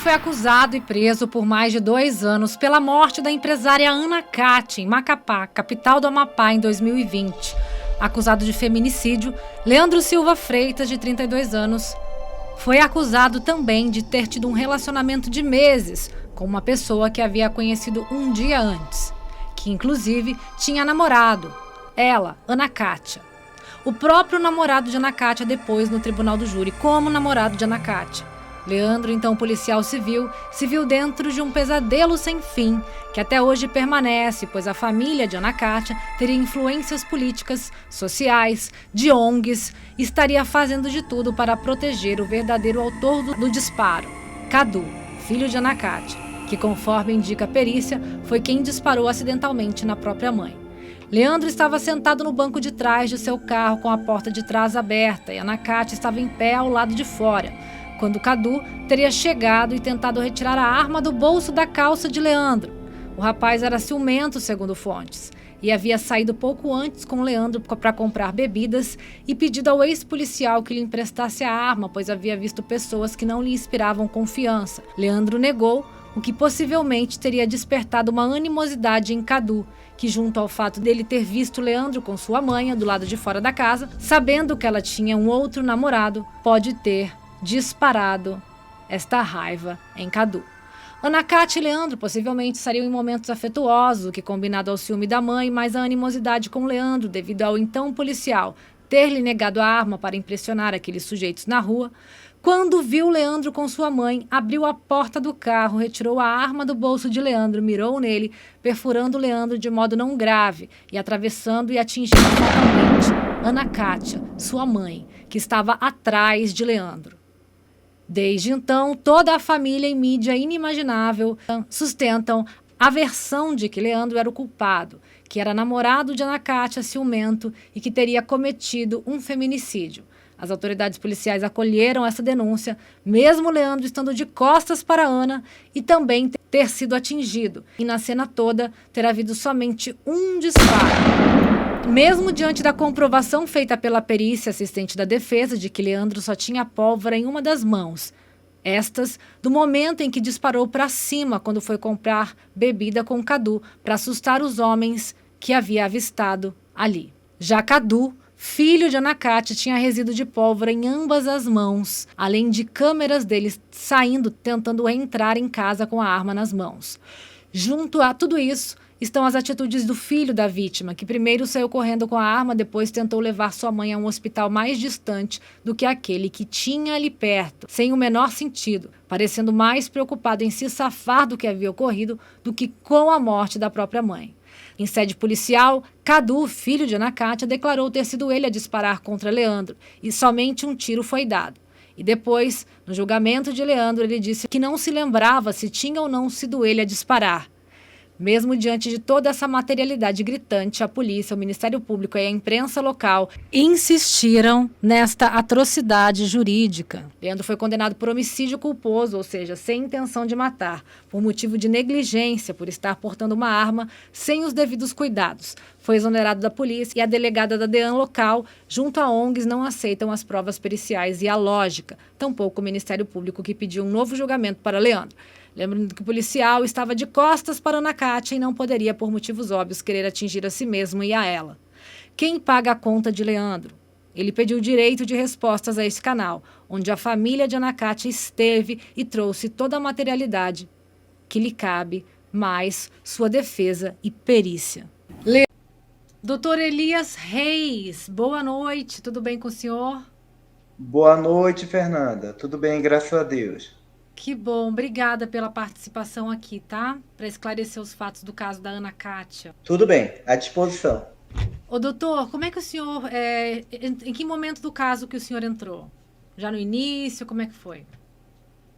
foi acusado e preso por mais de 2 anos pela morte da empresária Ana Cátia, em Macapá, capital do Amapá, em 2020. Acusado de feminicídio, Leandro Silva Freitas, de 32 anos, foi acusado também de ter tido um relacionamento de meses com uma pessoa que havia conhecido um dia antes, que inclusive tinha namorado, ela, Ana Cátia. O próprio namorado de Ana Cátia depois no tribunal do júri como namorado de Ana Cátia. Leandro, então policial civil, se viu dentro de um pesadelo sem fim, que até hoje permanece, pois a família de Ana Cátia teria influências políticas, sociais, de ONGs, e estaria fazendo de tudo para proteger o verdadeiro autor do disparo, Cadu, filho de Ana Cátia, que, conforme indica a perícia, foi quem disparou acidentalmente na própria mãe. Leandro estava sentado no banco de trás de seu carro com a porta de trás aberta e Ana Cátia estava em pé ao lado de fora, quando Cadu teria chegado e tentado retirar a arma do bolso da calça de Leandro. O rapaz era ciumento, segundo fontes, e havia saído pouco antes com Leandro para comprar bebidas e pedido ao ex-policial que lhe emprestasse a arma, pois havia visto pessoas que não lhe inspiravam confiança. Leandro negou, o que possivelmente teria despertado uma animosidade em Cadu, que, junto ao fato dele ter visto Leandro com sua mãe do lado de fora da casa, sabendo que ela tinha um outro namorado, pode ter disparado esta raiva em Cadu. Ana Cátia e Leandro possivelmente estariam em momentos afetuosos, o que, combinado ao ciúme da mãe, mais a animosidade com Leandro, devido ao então policial ter-lhe negado a arma para impressionar aqueles sujeitos na rua, quando viu Leandro com sua mãe, abriu a porta do carro, retirou a arma do bolso de Leandro, mirou nele, perfurando Leandro de modo não grave e atravessando e atingindo fatalmente Ana Cátia, sua mãe, que estava atrás de Leandro. Desde então, toda a família e mídia inimaginável sustentam a versão de que Leandro era o culpado, que era namorado de Ana Cátia, ciumento e que teria cometido um feminicídio. As autoridades policiais acolheram essa denúncia, mesmo Leandro estando de costas para Ana e também ter sido atingido. E na cena toda, ter havido somente um disparo. Mesmo diante da comprovação feita pela perícia assistente da defesa de que Leandro só tinha pólvora em uma das mãos, estas do momento em que disparou para cima quando foi comprar bebida com Cadu para assustar os homens que havia avistado ali. Já Cadu, filho de Ana Cátia, tinha resíduo de pólvora em ambas as mãos, além de câmeras deles saindo, tentando entrar em casa com a arma nas mãos. Junto a tudo isso, estão as atitudes do filho da vítima, que primeiro saiu correndo com a arma, depois tentou levar sua mãe a um hospital mais distante do que aquele que tinha ali perto, sem o menor sentido, parecendo mais preocupado em se safar do que havia ocorrido do que com a morte da própria mãe. Em sede policial, Cadu, filho de Ana Cátia, declarou ter sido ele a disparar contra Leandro e somente um tiro foi dado. E depois, no julgamento de Leandro, ele disse que não se lembrava se tinha ou não sido ele a disparar. Mesmo diante de toda essa materialidade gritante, a polícia, o Ministério Público e a imprensa local insistiram nesta atrocidade jurídica. Leandro foi condenado por homicídio culposo, ou seja, sem intenção de matar, por motivo de negligência, por estar portando uma arma sem os devidos cuidados. Foi exonerado da polícia e a delegada da DEAN local, junto a ONGs, não aceitam as provas periciais e a lógica, tampouco o Ministério Público, que pediu um novo julgamento para Leandro. Lembrando que o policial estava de costas para Ana Cátia e não poderia, por motivos óbvios, querer atingir a si mesmo e a ela. Quem paga a conta de Leandro? Ele pediu direito de respostas a esse canal, onde a família de Ana Cátia esteve e trouxe toda a materialidade que lhe cabe, mais sua defesa e perícia. Doutor Elias Reis, boa noite, tudo bem com o senhor? Boa noite, Fernanda. Tudo bem, graças a Deus. Que bom, obrigada pela participação aqui, tá? Para esclarecer os fatos do caso da Ana Cátia. Tudo bem, à disposição. Ô doutor, como é que o senhor, em que momento do caso que o senhor entrou? Já no início, como é que foi?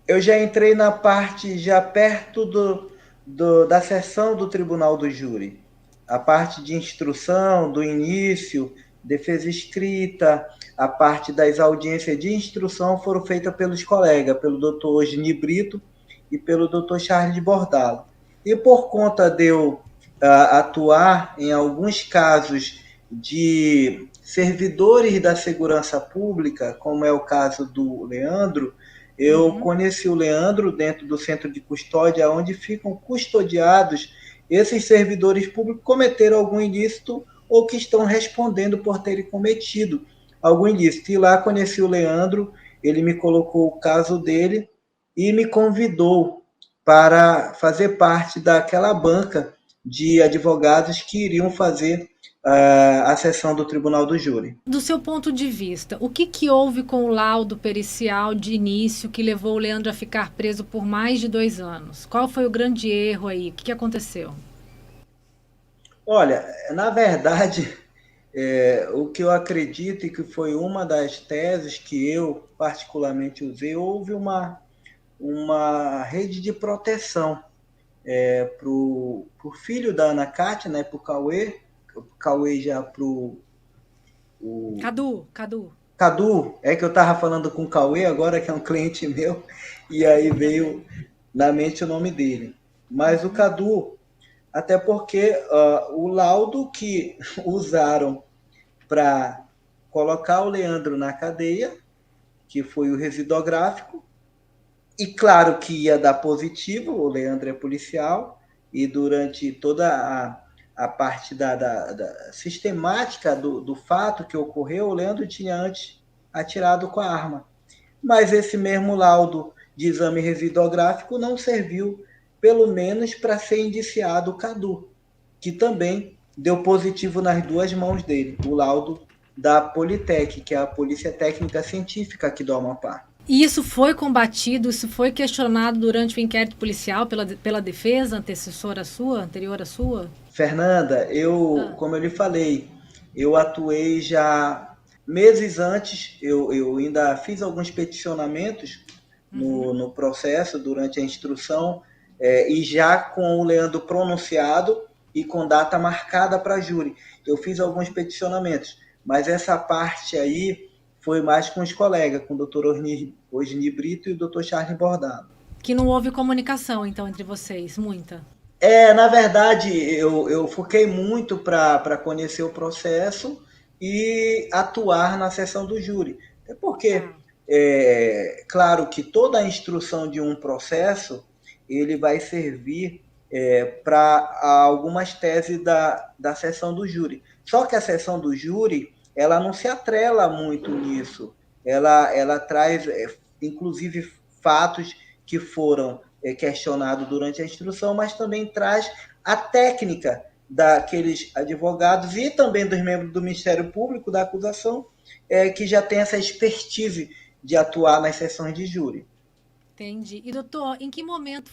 Eu já entrei na parte já perto da sessão do Tribunal do Júri. A parte de instrução, do início, defesa escrita, a parte das audiências de instrução foram feitas pelos colegas, pelo doutor Gini Brito e pelo doutor Charles Bordalo. E por conta de eu atuar em alguns casos de servidores da segurança pública, como é o caso do Leandro, eu conheci o Leandro dentro do centro de custódia, onde ficam custodiados esses servidores públicos que cometeram algum ilícito ou que estão respondendo por terem cometido algum ilícito. E lá conheci o Leandro, ele me colocou o caso dele e me convidou para fazer parte daquela banca de advogados que iriam fazer a sessão do Tribunal do Júri. Do seu ponto de vista, o que houve com o laudo pericial de início que levou o Leandro a ficar preso por mais de 2 anos? Qual foi o grande erro aí? O que aconteceu? Olha, na verdade, o que eu acredito e que foi uma das teses que eu particularmente usei, houve uma rede de proteção para o filho da Ana Cátia, né, para o Cauê já para o... Cadu, é que eu estava falando com o Cauê agora, que é um cliente meu, e aí veio na mente o nome dele. Mas o Cadu, até porque o laudo que usaram para colocar o Leandro na cadeia, que foi o residográfico, e claro que ia dar positivo, o Leandro é policial, e durante toda a parte da sistemática do fato que ocorreu, o Leandro tinha antes atirado com a arma. Mas esse mesmo laudo de exame residográfico não serviu, pelo menos, para ser indiciado o Cadu, que também deu positivo nas 2 mãos dele, o laudo da Politec, que é a Polícia Técnica Científica aqui do Amapá. E isso foi combatido, isso foi questionado durante o inquérito policial pela defesa antecessora sua, anterior à sua? Fernanda, como eu lhe falei, eu atuei já meses antes, eu ainda fiz alguns peticionamentos no processo, durante a instrução, e já com o Leandro pronunciado e com data marcada para júri. Eu fiz alguns peticionamentos, mas essa parte aí foi mais com os colegas, com o doutor Osni Brito e o doutor Charles Bordado. Que não houve comunicação, então, entre vocês, muita? Na verdade, eu foquei muito para conhecer o processo e atuar na sessão do júri. Até porque, claro que toda a instrução de um processo, ele vai servir para algumas teses da sessão do júri. Só que a sessão do júri, ela não se atrela muito nisso. Ela traz, inclusive, fatos que foram questionado durante a instrução, mas também traz a técnica daqueles advogados e também dos membros do Ministério Público da acusação, que já tem essa expertise de atuar nas sessões de júri. Entendi. E, doutor, em que momento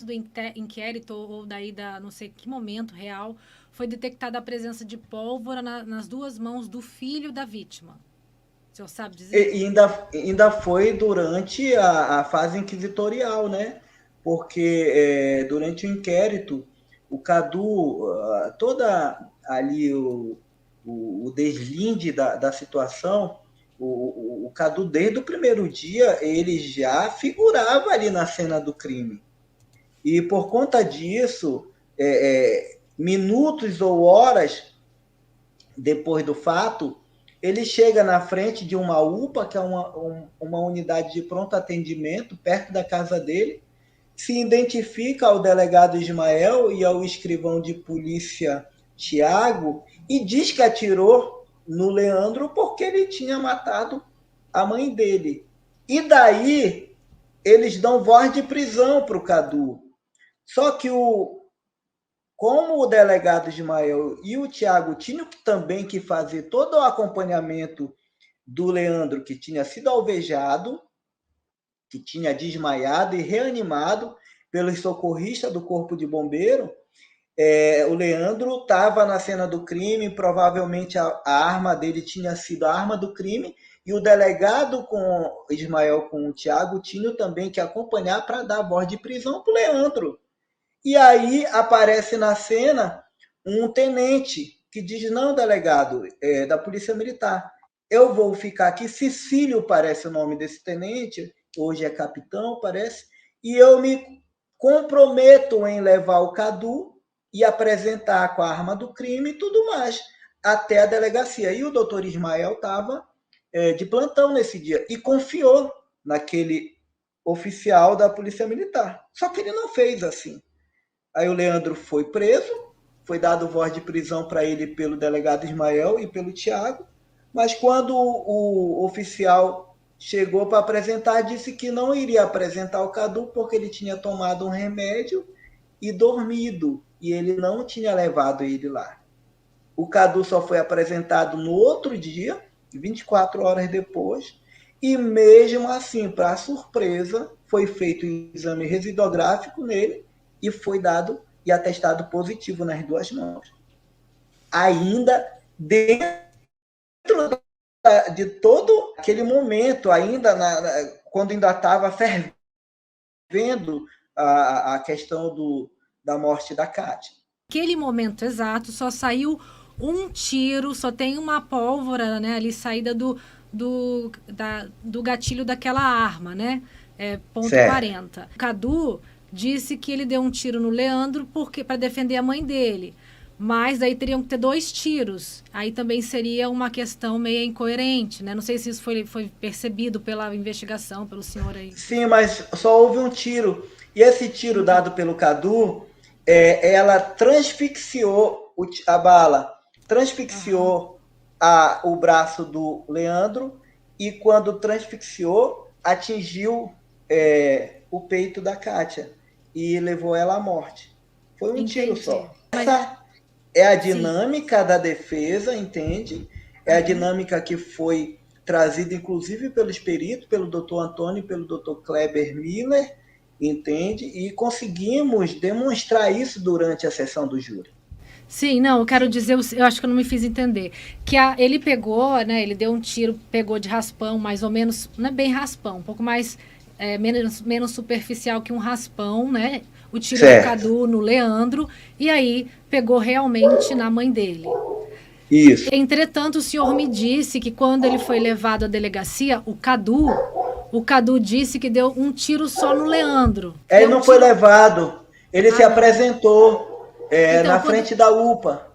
do inquérito, ou daí não sei que momento real, foi detectada a presença de pólvora nas 2 mãos do filho da vítima? O senhor sabe dizer? E ainda foi durante a fase inquisitorial, né? Porque durante o inquérito, o Cadu, toda ali o deslinde da situação, o Cadu, desde o primeiro dia, ele já figurava ali na cena do crime. E por conta disso, minutos ou horas depois do fato, ele chega na frente de uma UPA, que é uma unidade de pronto atendimento, perto da casa dele, se identifica ao delegado Ismael e ao escrivão de polícia Tiago e diz que atirou no Leandro porque ele tinha matado a mãe dele. E daí eles dão voz de prisão para o Cadu. Só que como o delegado Ismael e o Tiago tinham também que fazer todo o acompanhamento do Leandro, que tinha sido alvejado, que tinha desmaiado e reanimado pelos socorristas do Corpo de Bombeiro, o Leandro estava na cena do crime, provavelmente a arma dele tinha sido a arma do crime, e o delegado com Ismael, com o Tiago, tinham também que acompanhar para dar voz de prisão para o Leandro. E aí aparece na cena um tenente que diz, não, delegado, da Polícia Militar, eu vou ficar aqui, Cecílio parece o nome desse tenente, hoje é capitão, parece, e eu me comprometo em levar o Cadu e apresentar com a arma do crime e tudo mais, até a delegacia. E o doutor Ismael estava de plantão nesse dia e confiou naquele oficial da Polícia Militar. Só que ele não fez assim. Aí o Leandro foi preso, foi dado voz de prisão para ele pelo delegado Ismael e pelo Tiago, mas quando o oficial chegou para apresentar, disse que não iria apresentar o Cadu porque ele tinha tomado um remédio e dormido, e ele não tinha levado ele lá. O Cadu só foi apresentado no outro dia, 24 horas depois, e mesmo assim, para surpresa, foi feito o exame residográfico nele e foi dado e atestado positivo nas duas mãos. Ainda dentro de todo aquele momento, ainda quando ainda estava fervendo a questão da morte da Kátia. Naquele momento exato, só saiu um tiro, só tem uma pólvora, né, ali saída do gatilho daquela arma, né? Ponto certo. 40. O Cadu disse que ele deu um tiro no Leandro para defender a mãe dele. Mas aí teriam que ter 2 tiros. Aí também seria uma questão meio incoerente, né? Não sei se isso foi percebido pela investigação, pelo senhor aí. Sim, mas só houve um tiro. E esse tiro dado pelo Cadu, ela transfixiou a bala, transfixiou o braço do Leandro e quando transfixiou, atingiu o peito da Kátia e levou ela à morte. Foi um tiro só. Essa é a dinâmica da defesa, entende? É a dinâmica que foi trazida, inclusive, pelos peritos, pelo doutor Antônio e pelo doutor Kleber Miller, entende? E conseguimos demonstrar isso durante a sessão do júri. Sim, não, eu quero dizer, eu acho que eu não me fiz entender, que ele pegou, né, ele deu um tiro, pegou de raspão, mais ou menos, não é bem raspão, um pouco mais, menos superficial que um raspão, né, o tiro certo. Do Cadu no Leandro, e aí pegou realmente na mãe dele. Isso. Entretanto, o senhor me disse que quando ele foi levado à delegacia, o Cadu disse que deu um tiro só no Leandro. Ele não foi levado, ele se apresentou na frente da UPA.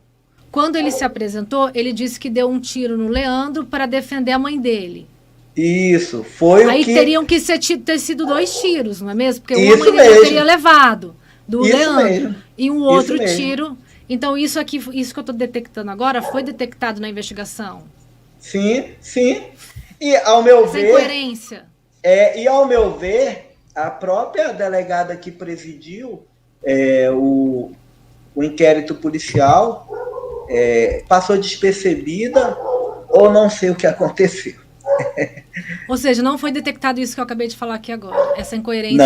Quando ele se apresentou, ele disse que deu um tiro no Leandro para defender a mãe dele. Isso, foi aí o que... Aí teriam que ter sido 2 tiros, não é mesmo? Porque isso uma mãe dele teria levado do isso Leandro mesmo. E um outro tiro. Então, isso que eu estou detectando agora foi detectado na investigação? Sim, sim. E ao meu ver... Sem coerência. E ao meu ver, a própria delegada que presidiu o inquérito policial passou despercebida ou não sei o que aconteceu. Ou seja, não foi detectado isso que eu acabei de falar aqui agora, essa incoerência.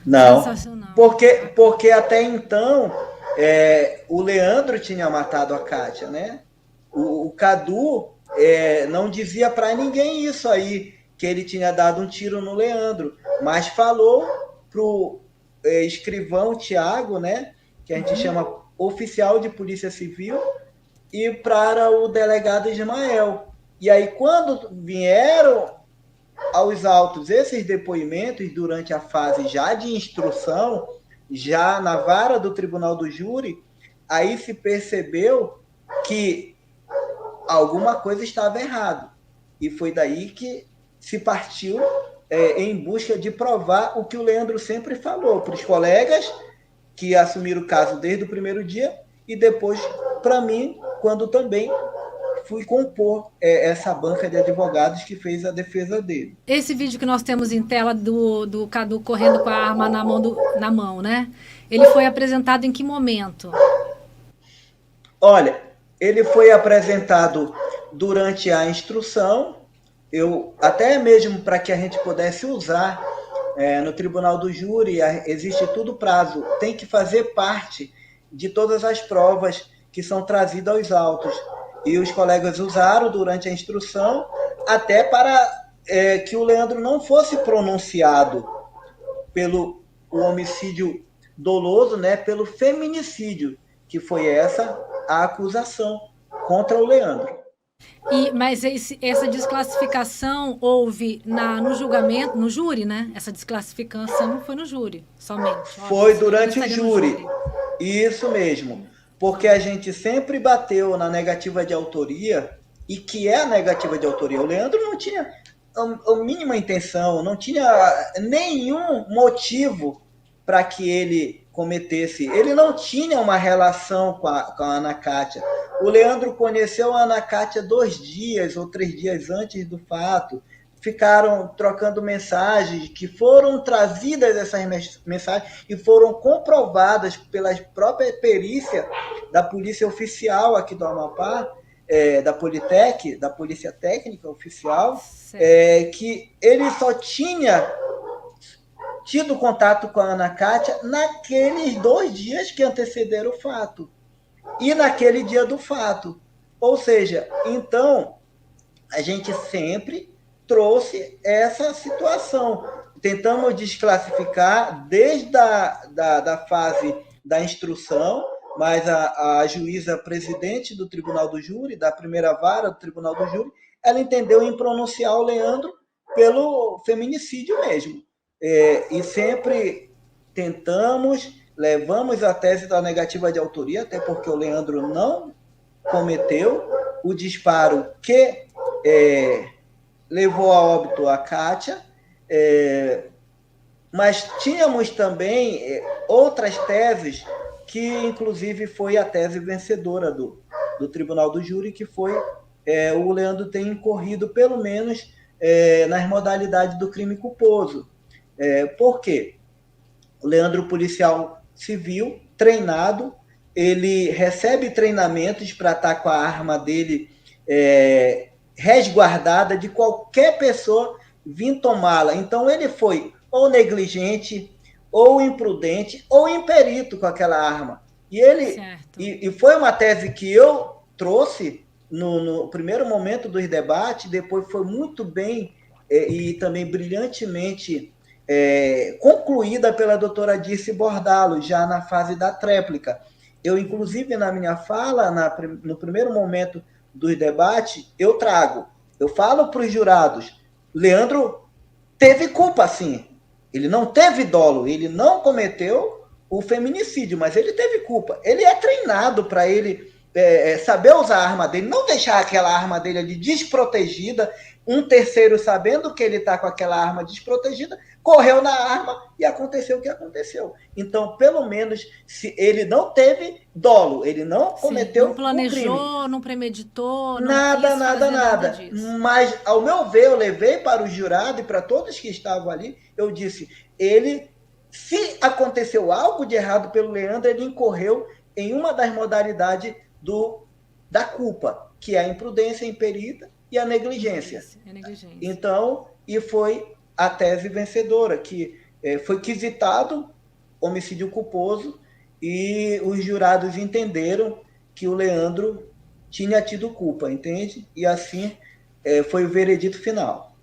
Não. Sensacional. Porque até então o Leandro tinha matado a Kátia, né? O Cadu não dizia para ninguém isso aí, que ele tinha dado um tiro no Leandro, mas falou pro escrivão Tiago, né? Que a gente chama oficial de polícia civil, e para o delegado Ismael. E aí, quando vieram aos autos esses depoimentos durante a fase já de instrução, já na vara do Tribunal do Júri, aí se percebeu que alguma coisa estava errado. E foi daí que se partiu em busca de provar o que o Leandro sempre falou para os colegas que assumiram o caso desde o primeiro dia e depois para mim, quando também fui compor essa banca de advogados que fez a defesa dele. Esse vídeo que nós temos em tela do Cadu correndo com a arma na mão, né? Ele foi apresentado em que momento? Olha, ele foi apresentado durante a instrução, até mesmo para que a gente pudesse usar no Tribunal do Júri, existe todo prazo, tem que fazer parte de todas as provas que são trazidas aos autos. E os colegas usaram durante a instrução até para que o Leandro não fosse pronunciado pelo homicídio doloso, né, pelo feminicídio, que foi essa a acusação contra o Leandro. Mas essa desclassificação houve no julgamento, no júri, né? Essa desclassificação foi no júri, somente. Foi durante o júri. Isso mesmo. Porque a gente sempre bateu na negativa de autoria, e que é a negativa de autoria. O Leandro não tinha a mínima intenção, não tinha nenhum motivo para que ele cometesse. Ele não tinha uma relação com a Ana Kátia. O Leandro conheceu a Ana Kátia 2 dias ou 3 dias antes do fato. Ficaram trocando mensagens que foram trazidas, essas mensagens, e foram comprovadas pela própria perícia da Polícia Oficial aqui do Amapá, da Politec, da Polícia Técnica Oficial, que ele só tinha tido contato com a Ana Kátia naqueles 2 dias que antecederam o fato. E naquele dia do fato. Ou seja, então, a gente sempre trouxe essa situação. Tentamos desclassificar desde da fase da instrução, mas a juíza presidente do Tribunal do Júri, da primeira vara do Tribunal do Júri, ela entendeu em pronunciar o Leandro pelo feminicídio mesmo. E sempre levamos a tese da negativa de autoria, até porque o Leandro não cometeu o disparo que levou a óbito a Kátia, mas tínhamos também outras teses, que inclusive foi a tese vencedora do Tribunal do Júri, que foi o Leandro ter incorrido, pelo menos, nas modalidades do crime culposo. Por quê? O Leandro, policial civil, treinado, ele recebe treinamentos para estar com a arma dele resguardada de qualquer pessoa vir tomá-la. Então, ele foi ou negligente, ou imprudente, ou imperito com aquela arma. E foi uma tese que eu trouxe no primeiro momento dos debates, depois foi muito bem e também brilhantemente concluída pela doutora Dirce Bordalo, já na fase da tréplica. Eu, inclusive, na minha fala, no primeiro momento dos debates, eu falo para os jurados, Leandro teve culpa, sim. Ele não teve dolo, ele não cometeu o feminicídio, mas ele teve culpa. Ele é treinado para ele saber usar a arma dele, não deixar aquela arma dele ali desprotegida, um terceiro sabendo que ele está com aquela arma desprotegida, correu na arma e aconteceu o que aconteceu. Então, pelo menos, se ele não teve dolo, ele não cometeu não planejou, um crime. não premeditou, não nada disso. Mas, ao meu ver, eu levei para o jurado e para todos que estavam ali, eu disse, se aconteceu algo de errado pelo Leandro, ele incorreu em uma das modalidades da culpa, que é a imprudência, a imperita e a negligência. Então, e foi a tese vencedora, que foi quesitado homicídio culposo e os jurados entenderam que o Leandro tinha tido culpa, entende? E assim foi o veredito final.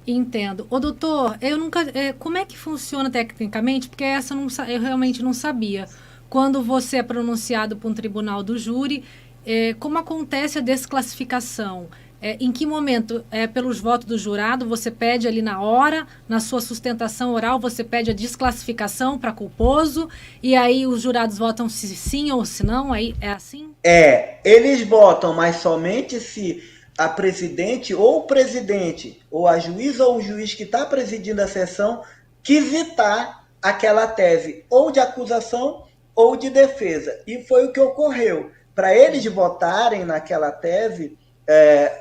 Entendo. Ô, doutor, eu nunca... como é que funciona tecnicamente? Porque essa eu realmente não sabia. Quando você é pronunciado por um tribunal do júri, como acontece a desclassificação? Em que momento, pelos votos do jurado, você pede ali na hora, na sua sustentação oral, você pede a desclassificação para culposo, e aí os jurados votam se sim ou se não? Aí é assim? Eles votam, mas somente se a presidente ou o presidente, ou a juíza ou o juiz que está presidindo a sessão, quisitar aquela tese, ou de acusação ou de defesa. E foi o que ocorreu. Para eles votarem naquela tese,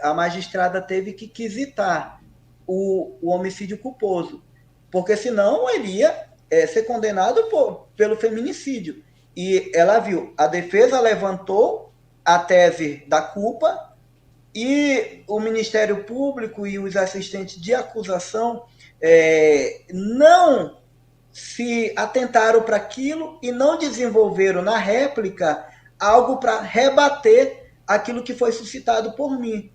a magistrada teve que quisitar o homicídio culposo, porque senão ele ia ser condenado pelo feminicídio. E ela viu, a defesa levantou a tese da culpa e o Ministério Público e os assistentes de acusação não se atentaram para aquilo e não desenvolveram na réplica algo para rebater aquilo que foi suscitado por mim.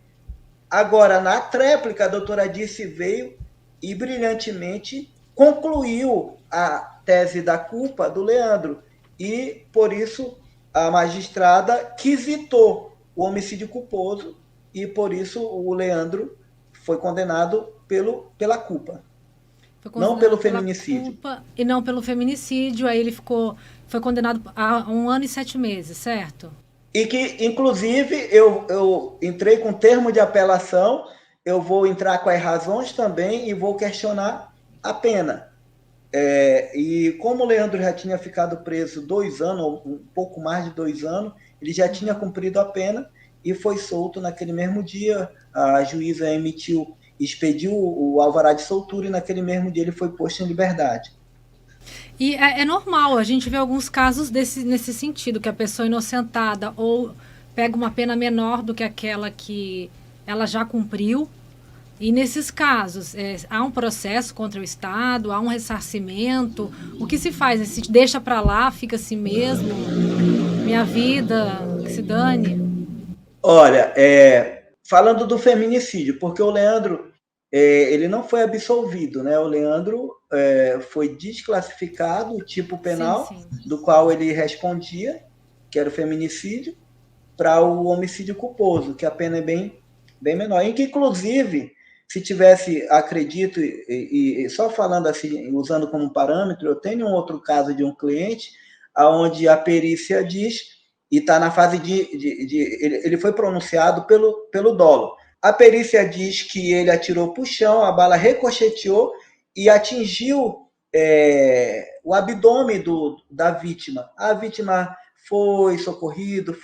Agora, na tréplica, a doutora Dirce veio e brilhantemente concluiu a tese da culpa do Leandro. E, por isso, a magistrada quisitou o homicídio culposo e, por isso, o Leandro foi condenado pela culpa. Não pelo feminicídio. Culpa e não pelo feminicídio. Aí ele foi condenado a 1 ano e 7 meses, certo? E que, inclusive, eu entrei com termo de apelação eu vou entrar com as razões também e vou questionar a pena. E como o Leandro já tinha ficado preso 2 anos, um pouco mais de 2 anos, ele já tinha cumprido a pena e foi solto naquele mesmo dia. A juíza expediu o alvará de soltura e naquele mesmo dia ele foi posto em liberdade. E é normal, a gente vê alguns casos nesse sentido, que a pessoa inocentada ou pega uma pena menor do que aquela que ela já cumpriu. E nesses casos, há um processo contra o Estado, há um ressarcimento. O que se faz? Se deixa para lá, fica assim mesmo? Minha vida, que se dane? Olha, falando do feminicídio, porque o Leandro ele não foi absolvido, né? O Leandro foi desclassificado o tipo Sim, penal sim. do qual ele respondia, que era o feminicídio, para o homicídio culposo, que a pena é bem menor. E que, inclusive, se tivesse, acredito, e só falando assim, usando como parâmetro, eu tenho um outro caso de um cliente onde a perícia diz, e está na fase ele foi pronunciado pelo dolo. A perícia diz que ele atirou para o chão, a bala ricocheteou e atingiu o abdômen da vítima. A vítima foi socorrido,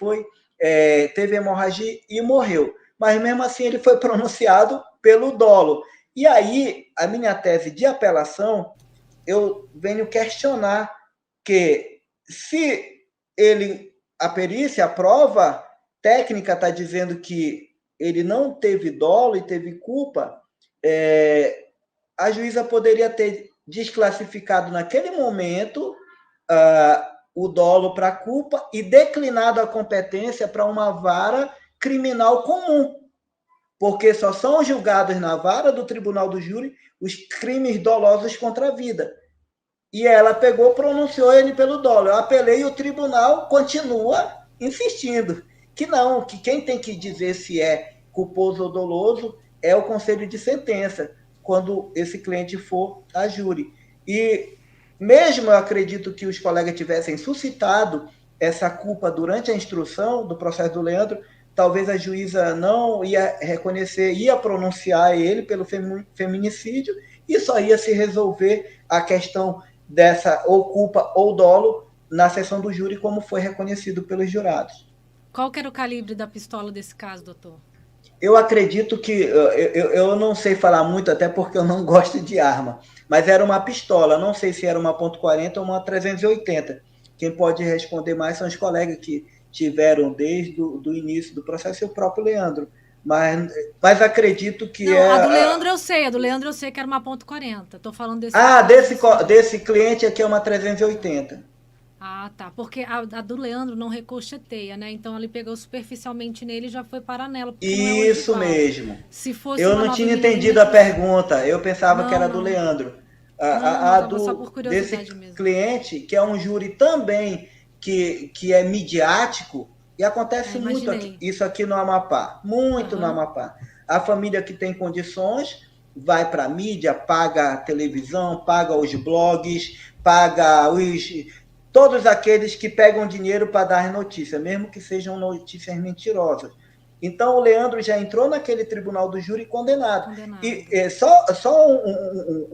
teve hemorragia e morreu. Mas mesmo assim ele foi pronunciado pelo dolo. E aí, a minha tese de apelação, eu venho questionar que se a perícia, a prova técnica está dizendo que ele não teve dolo e teve culpa, a juíza poderia ter desclassificado naquele momento o dolo para a culpa e declinado a competência para uma vara criminal comum, porque só são julgados na vara do tribunal do júri os crimes dolosos contra a vida. E ela pegou, pronunciou ele pelo dolo. Eu apelei e o tribunal continua insistindo que não, que quem tem que dizer se é culposo ou doloso é o conselho de sentença, quando esse cliente for a júri. E mesmo eu acredito que os colegas tivessem suscitado essa culpa durante a instrução do processo do Leandro, talvez a juíza não ia reconhecer, ia pronunciar ele pelo feminicídio e só ia se resolver a questão dessa ou culpa ou dolo na sessão do júri, como foi reconhecido pelos jurados. Qual que era o calibre da pistola desse caso, doutor? Eu acredito que, eu não sei falar muito, até porque eu não gosto de arma, mas era uma pistola, não sei se era uma .40 ou uma 380. Quem pode responder mais são os colegas que tiveram desde o início do processo e o próprio Leandro. Mas acredito que não, a do Leandro eu sei que era uma .40. Tô falando desse desse cliente aqui é uma 380. Ah, tá. Porque a do Leandro não ricocheteia, né? Então ele pegou superficialmente nele e já foi para a anela, porque não é Isso ogival. mesmo. Se fosse Eu uma não 9 tinha entendido a milímetros... pergunta. Eu pensava que Não, era do não. Leandro. Não, tava só por Desse curiosidade mesmo. cliente, que é um júri também que é midiático, e acontece muito Imaginei. isso aqui no Amapá. Muito no Amapá. A família que tem condições vai para a mídia, paga a televisão, paga os blogs, paga todos aqueles que pegam dinheiro para dar notícias, mesmo que sejam notícias mentirosas. Então, o Leandro já entrou naquele tribunal do júri condenado. E só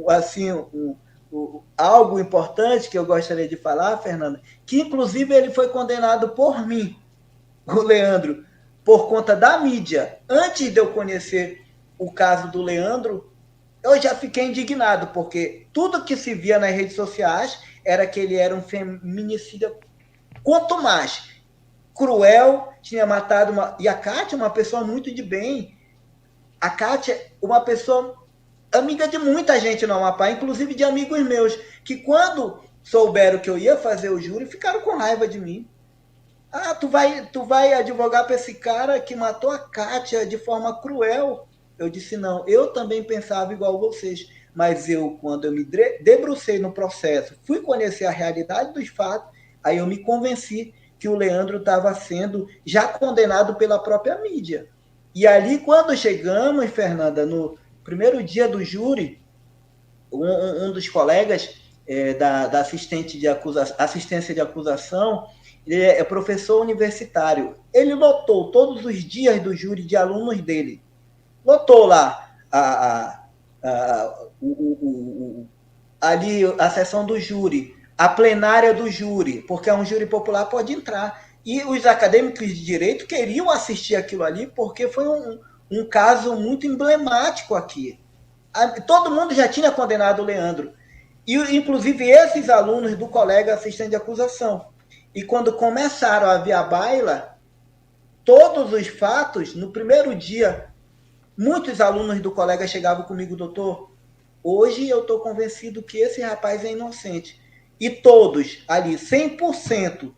assim, algo importante que eu gostaria de falar, Fernanda, que inclusive ele foi condenado por mim, o Leandro, por conta da mídia. Antes de eu conhecer o caso do Leandro, eu já fiquei indignado, porque tudo que se via nas redes sociais era que ele era um feminicida, quanto mais cruel, tinha matado e a Kátia, uma pessoa muito de bem. A Kátia, uma pessoa amiga de muita gente no Amapá, inclusive de amigos meus, que quando souberam que eu ia fazer o júri, ficaram com raiva de mim. Ah, tu vai advogar para esse cara que matou a Kátia de forma cruel? Eu disse, não, eu também pensava igual vocês, mas quando eu me debrucei no processo, fui conhecer a realidade dos fatos, aí eu me convenci que o Leandro estava sendo já condenado pela própria mídia. E ali, quando chegamos, Fernanda, no primeiro dia do júri, um dos colegas da assistência de acusação, ele é professor universitário. Ele lotou todos os dias do júri de alunos dele. lotou lá ali a sessão do júri, a plenária do júri, porque um júri popular pode entrar. E os acadêmicos de direito queriam assistir aquilo ali, porque foi um caso muito emblemático aqui. Todo mundo já tinha condenado o Leandro. E, inclusive, esses alunos do colega assistente de acusação. E quando começaram a vir à baila, todos os fatos, no primeiro dia, muitos alunos do colega chegavam comigo, doutor, hoje eu estou convencido que esse rapaz é inocente. E todos ali, 100%,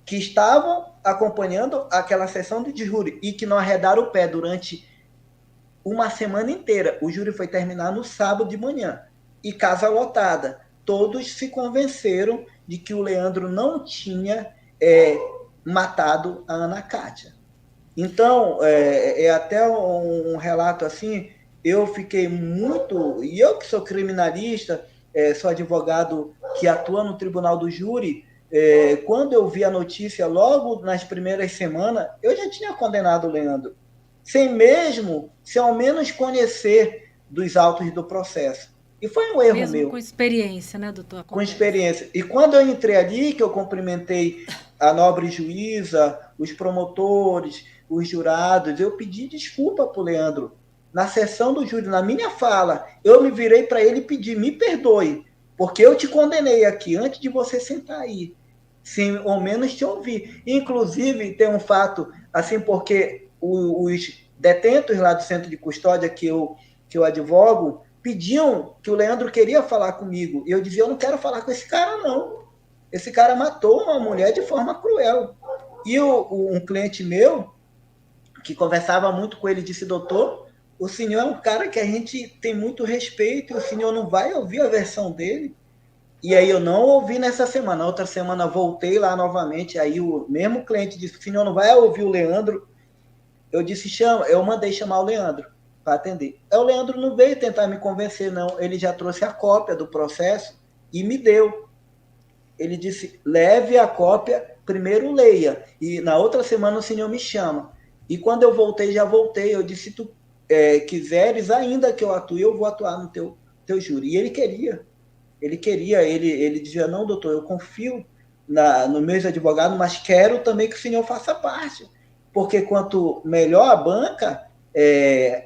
que estavam acompanhando aquela sessão de júri e que não arredaram o pé durante uma semana inteira. O júri foi terminar no sábado de manhã. E casa lotada. Todos se convenceram de que o Leandro não tinha matado a Ana Cátia. Então, até um relato assim, eu fiquei muito... E eu que sou criminalista, sou advogado que atua no Tribunal do Júri, quando eu vi a notícia, logo nas primeiras semanas, eu já tinha condenado o Leandro, sem ao menos conhecer dos autos do processo. E foi um erro mesmo meu. Com experiência, né, doutor? Com experiência. E quando eu entrei ali, que eu cumprimentei a nobre juíza, os promotores, os jurados, eu pedi desculpa para o Leandro. Na sessão do júri, na minha fala, eu me virei para ele e pedi, me perdoe, porque eu te condenei aqui antes de você sentar aí, sem ao menos te ouvir. Inclusive, tem um fato, assim, porque os detentos lá do centro de custódia que eu advogo, pediam que o Leandro queria falar comigo. E eu dizia, eu não quero falar com esse cara, não. Esse cara matou uma mulher de forma cruel. E um cliente meu, que conversava muito com ele, disse, doutor, o senhor é um cara que a gente tem muito respeito, e o senhor não vai ouvir a versão dele? E aí eu não ouvi nessa semana. Na outra semana voltei lá novamente, aí o mesmo cliente disse, o senhor não vai ouvir o Leandro? Eu disse, eu mandei chamar o Leandro para atender. O Leandro não veio tentar me convencer, não. Ele já trouxe a cópia do processo e me deu. Ele disse, leve a cópia, primeiro leia. E na outra semana o senhor me chama. E quando eu voltei, já voltei. Eu disse, se tu quiseres ainda que eu atue, eu vou atuar no teu júri. E ele queria. Ele dizia, não, doutor, eu confio nos meus advogados, mas quero também que o senhor faça parte. Porque quanto melhor a banca,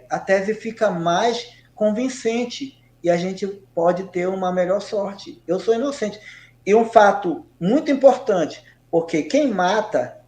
a tese fica mais convincente e a gente pode ter uma melhor sorte. Eu sou inocente. E um fato muito importante, porque quem mata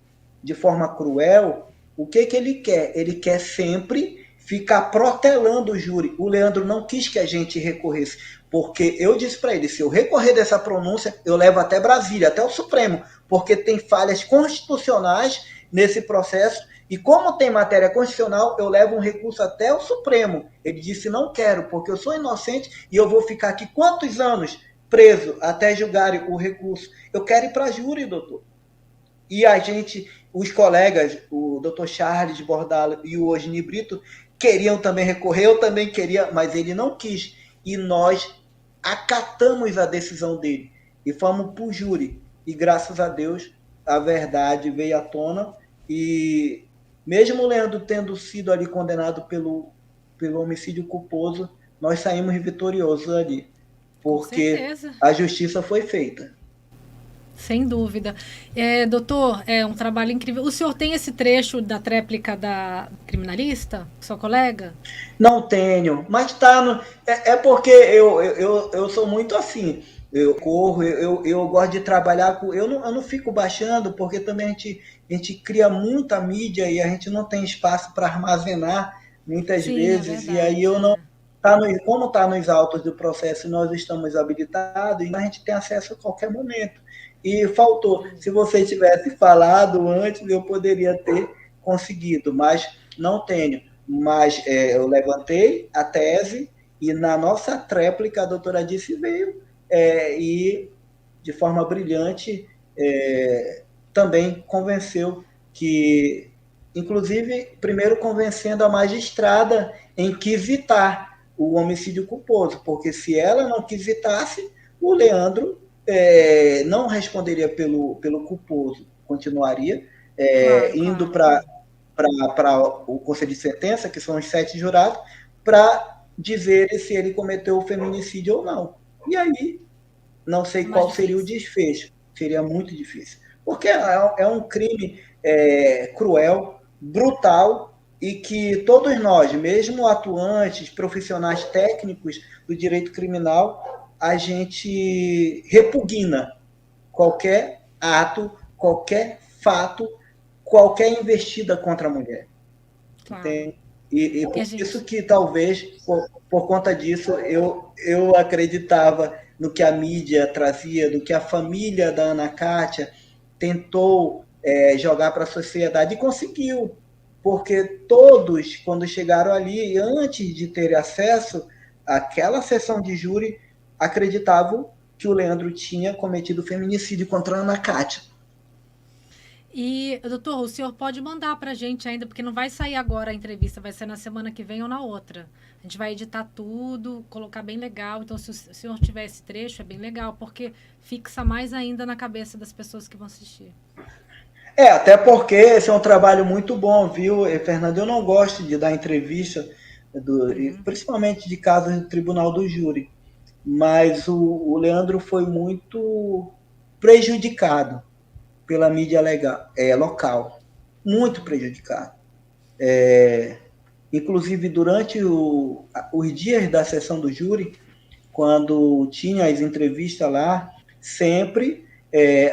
de forma cruel, o que ele quer? Ele quer sempre ficar protelando o júri. O Leandro não quis que a gente recorresse, porque eu disse para ele, se eu recorrer dessa pronúncia, eu levo até Brasília, até o Supremo, porque tem falhas constitucionais nesse processo, e como tem matéria constitucional, eu levo um recurso até o Supremo. Ele disse, não quero, porque eu sou inocente e eu vou ficar aqui quantos anos preso até julgarem o recurso? Eu quero ir para júri, doutor. E a gente, os colegas, o doutor Charles Bordalo e o Osni Brito, queriam também recorrer, eu também queria, mas ele não quis. E nós acatamos a decisão dele e fomos para o júri. E graças a Deus, a verdade veio à tona. E mesmo o Leandro tendo sido ali condenado pelo homicídio culposo, nós saímos vitoriosos ali, porque a justiça foi feita. Sem dúvida. Doutor, é um trabalho incrível. O senhor tem esse trecho da tréplica da criminalista, sua colega? Não tenho, mas está no... porque eu sou muito assim. Eu corro, eu gosto de trabalhar com... Eu não fico baixando, porque também a gente cria muita mídia e a gente não tem espaço para armazenar muitas vezes. Verdade, e aí eu não... como está nos autos do processo, nós estamos habilitados e a gente tem acesso a qualquer momento. E faltou. Se você tivesse falado antes, eu poderia ter conseguido, mas não tenho. Mas eu levantei a tese e na nossa tréplica a doutora Disse veio e, de forma brilhante, também convenceu que, inclusive, primeiro convencendo a magistrada em quisitar o homicídio culposo, porque se ela não quisitasse, o Leandro não responderia pelo culposo, continuaria claro, indo para para o conselho de sentença, que são os 7 jurados, para dizer se ele cometeu o feminicídio ou não. E aí, não sei qual seria o desfecho. Seria muito difícil. Porque é um crime cruel, brutal, e que todos nós, mesmo atuantes, profissionais técnicos do direito criminal, a gente repugna qualquer ato, qualquer fato, qualquer investida contra a mulher. Claro. E por isso que talvez, por conta disso, eu acreditava no que a mídia trazia, do que a família da Ana Kátia tentou jogar para a sociedade e conseguiu, porque todos, quando chegaram ali, antes de ter acesso àquela sessão de júri, acreditavam que o Leandro tinha cometido feminicídio contra a Ana Kátia. E, doutor, o senhor pode mandar para a gente ainda, porque não vai sair agora a entrevista, vai ser na semana que vem ou na outra. A gente vai editar tudo, colocar bem legal. Então, se o senhor tiver esse trecho, é bem legal, porque fixa mais ainda na cabeça das pessoas que vão assistir. Até porque esse é um trabalho muito bom, viu, Fernando? Eu não gosto de dar entrevista, principalmente de casos do Tribunal do Júri, mas o Leandro foi muito prejudicado pela mídia local, muito prejudicado. Inclusive, durante os dias da sessão do júri, quando tinha as entrevistas lá, sempre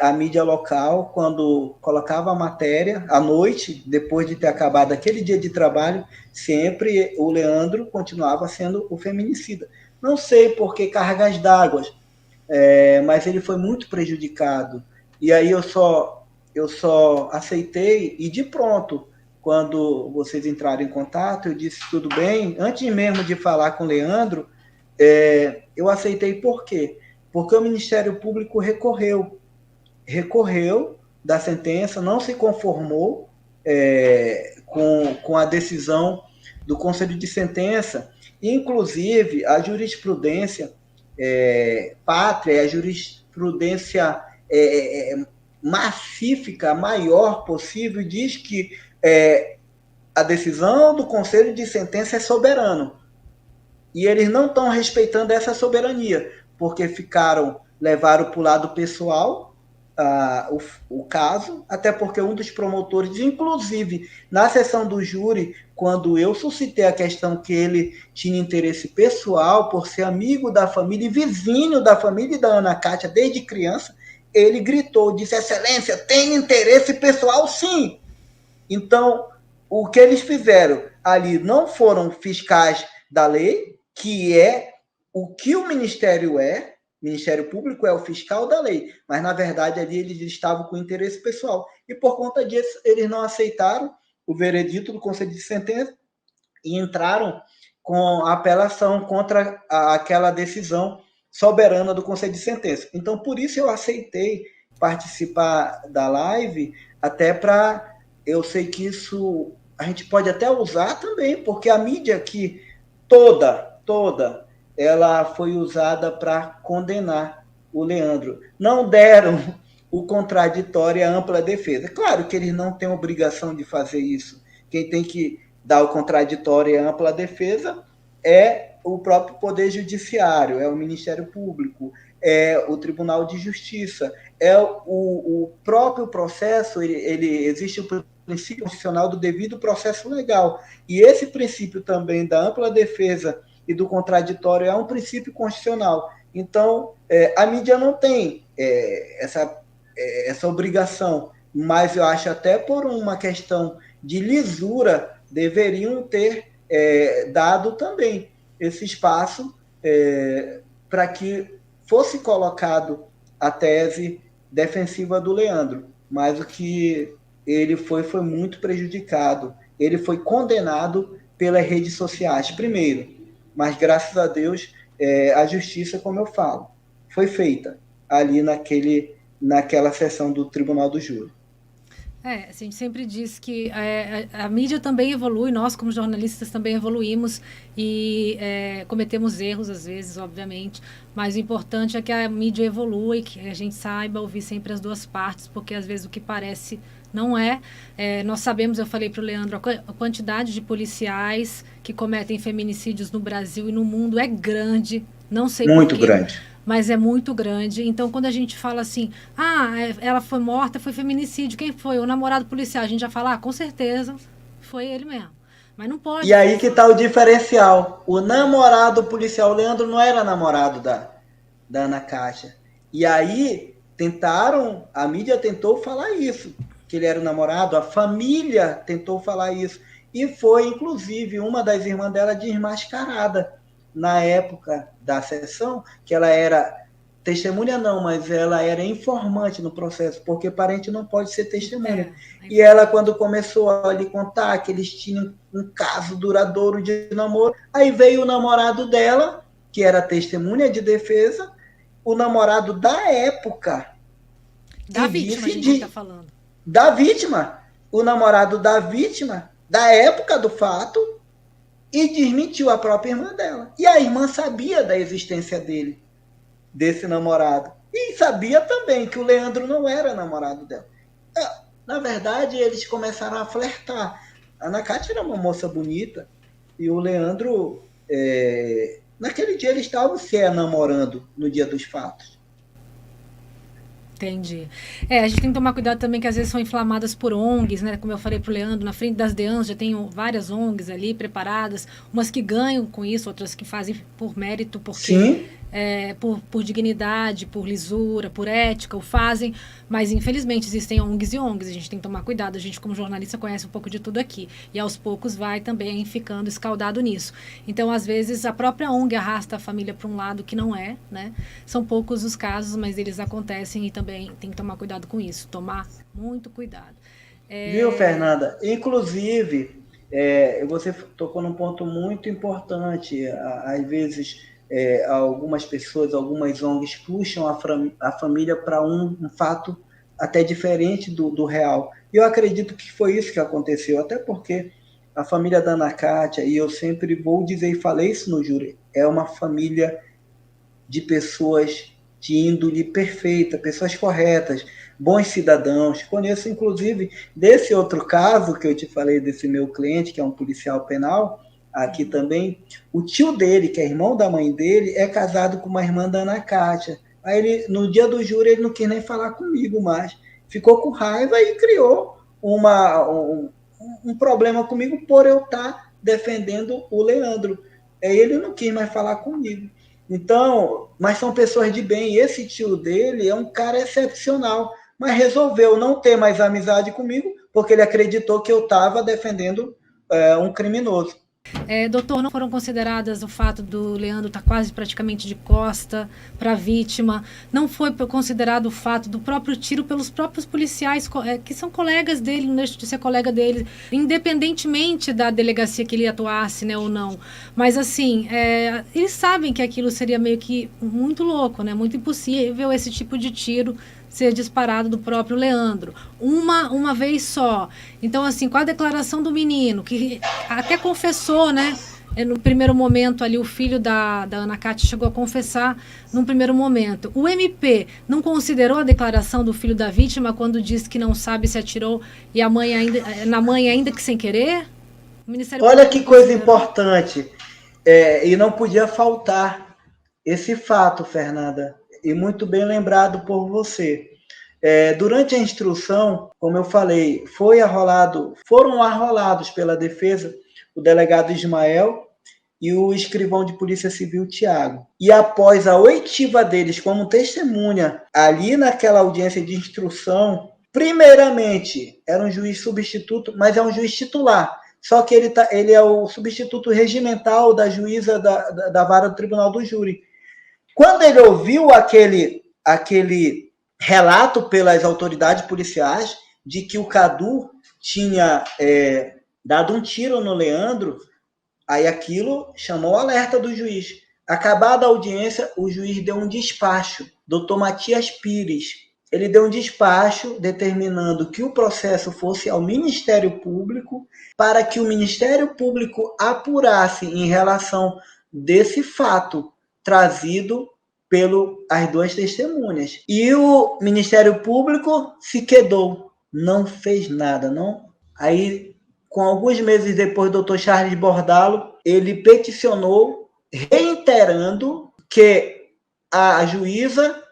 a mídia local, quando colocava a matéria, à noite, depois de ter acabado aquele dia de trabalho, sempre o Leandro continuava sendo o feminicida. Não sei por que cargas d'água, mas ele foi muito prejudicado. E aí eu só aceitei, e de pronto, quando vocês entraram em contato, eu disse tudo bem. Antes mesmo de falar com o Leandro, eu aceitei por quê? Porque o Ministério Público recorreu da sentença, não se conformou com a decisão do Conselho de Sentença. Inclusive, a jurisprudência pátria, a jurisprudência massífica, maior possível, diz que a decisão do Conselho de Sentença é soberano. E eles não estão respeitando essa soberania, porque levaram para o lado pessoal o caso, até porque um dos promotores, inclusive na sessão do júri, quando eu suscitei a questão que ele tinha interesse pessoal por ser amigo da família e vizinho da família da Ana Kátia desde criança, ele gritou, disse: Excelência, tem interesse pessoal sim. Então, o que eles fizeram ali não foram fiscais da lei, que é o que o Ministério o Ministério Público é o fiscal da lei, mas na verdade ali eles estavam com interesse pessoal. E por conta disso, eles não aceitaram o veredito do Conselho de Sentença e entraram com a apelação contra aquela decisão soberana do Conselho de Sentença. Então, por isso eu aceitei participar da live, até para... Eu sei que isso a gente pode até usar também, porque a mídia aqui toda, ela foi usada para condenar o Leandro. Não deram o contraditório e a ampla defesa. Claro que eles não têm obrigação de fazer isso. Quem tem que dar o contraditório e a ampla defesa é o próprio Poder Judiciário, é o Ministério Público, é o Tribunal de Justiça, é o próprio processo. Existe o princípio constitucional do devido processo legal. E esse princípio também da ampla defesa e do contraditório é um princípio constitucional. Então, a mídia não tem essa obrigação, mas eu acho até por uma questão de lisura, deveriam ter dado também esse espaço para que fosse colocado a tese defensiva do Leandro. Mas o que ele foi muito prejudicado. Ele foi condenado pelas redes sociais, primeiro, mas graças a Deus a justiça, como eu falo, foi feita ali naquela sessão do Tribunal do Júri. A gente sempre diz que a mídia também evolui, nós como jornalistas também evoluímos e cometemos erros às vezes, obviamente, mas o importante é que a mídia evolua e que a gente saiba ouvir sempre as duas partes, porque às vezes o que parece Não é. Nós sabemos, eu falei para o Leandro, a quantidade de policiais que cometem feminicídios no Brasil e no mundo é grande. Não sei Muito porquê, grande. mas é muito grande. Então, quando a gente fala assim, ela foi morta, foi feminicídio, quem foi? O namorado policial. A gente já fala, com certeza, foi ele mesmo. Mas não E pode ser aí que assim. está o diferencial. O namorado policial, o Leandro, não era namorado da Ana Cássia. E aí a mídia tentou falar isso, que ele era o namorado, a família tentou falar isso. E foi, inclusive, uma das irmãs dela desmascarada na época da sessão, que ela era testemunha não, mas ela era informante no processo, porque parente não pode ser testemunha. E ela, quando começou a lhe contar que eles tinham um caso duradouro de namoro, aí veio o namorado dela, que era testemunha de defesa, o namorado da época, Da e vítima, a vice gente está de, falando. da vítima, o namorado da vítima, da época do fato, e desmentiu a própria irmã dela. E a irmã sabia da existência dele, desse namorado. E sabia também que o Leandro não era namorado dela. Na verdade, eles começaram a flertar. A Ana Cátia era uma moça bonita e o Leandro, naquele dia eles estavam se namorando no dia dos fatos. Entendi. A gente tem que tomar cuidado também que às vezes são inflamadas por ONGs, né? Como eu falei pro Leandro, na frente das DEANs já tem várias ONGs ali preparadas, umas que ganham com isso, outras que fazem por mérito, porque Sim. por dignidade, por lisura, por ética, o fazem, mas infelizmente existem ONGs e ONGs, a gente tem que tomar cuidado, a gente como jornalista conhece um pouco de tudo aqui, e aos poucos vai também ficando escaldado nisso. Então, às vezes, a própria ONG arrasta a família para um lado que não é, né? São poucos os casos, mas eles acontecem e também tem que tomar cuidado com isso, tomar muito cuidado. Viu, Fernanda? Inclusive, você tocou num ponto muito importante. Às vezes, algumas pessoas, algumas ONGs puxam a família para um fato até diferente do real. E eu acredito que foi isso que aconteceu, até porque a família da Ana Cátia, e eu sempre vou dizer e falei isso no júri, é uma família de pessoas de índole perfeita, pessoas corretas, bons cidadãos. Conheço, inclusive, desse outro caso que eu te falei, desse meu cliente, que é um policial penal, aqui também, o tio dele, que é irmão da mãe dele, é casado com uma irmã da Ana Cátia. Aí, no dia do júri, ele não quis nem falar comigo mais. Ficou com raiva e criou um problema comigo por eu estar defendendo o Leandro. Aí ele não quis mais falar comigo. Então, mas são pessoas de bem. E esse tio dele é um cara excepcional, mas resolveu não ter mais amizade comigo porque ele acreditou que eu estava defendendo um criminoso. Doutor, não foram consideradas o fato do Leandro estar quase praticamente de costa para a vítima? Não foi considerado o fato do próprio tiro pelos próprios policiais, que são colegas dele, não deixa de ser colega dele, independentemente da delegacia que ele atuasse, né, ou não. Mas, assim, eles sabem que aquilo seria meio que muito louco, né, muito impossível esse tipo de tiro ser disparado do próprio Leandro. Uma vez só. Então, assim, com a declaração do menino, que até confessou, né? No primeiro momento ali, o filho da Ana Cátia chegou a confessar num primeiro momento. O MP não considerou a declaração do filho da vítima quando disse que não sabe se atirou e a mãe ainda que sem querer? O Ministério Olha que coisa importante. E não podia faltar esse fato, Fernanda. E muito bem lembrado por você. Durante a instrução, como eu falei, foram arrolados pela defesa o delegado Ismael e o escrivão de Polícia Civil, Tiago. E após a oitiva deles como testemunha, ali naquela audiência de instrução, primeiramente, era um juiz substituto, mas é um juiz titular. Só que ele é o substituto regimental da juíza da vara do Tribunal do Júri. Quando ele ouviu aquele relato pelas autoridades policiais de que o Cadu tinha dado um tiro no Leandro, aí aquilo chamou o alerta do juiz. Acabada a audiência, o juiz deu um despacho, Dr. Matias Pires. Ele deu um despacho determinando que o processo fosse ao Ministério Público para que o Ministério Público apurasse em relação desse fato trazido pelas duas testemunhas. E o Ministério Público se quedou. não fez nada, não. Aí, com alguns meses depois, o doutor Charles Bordalo, ele peticionou, reiterando que a juíza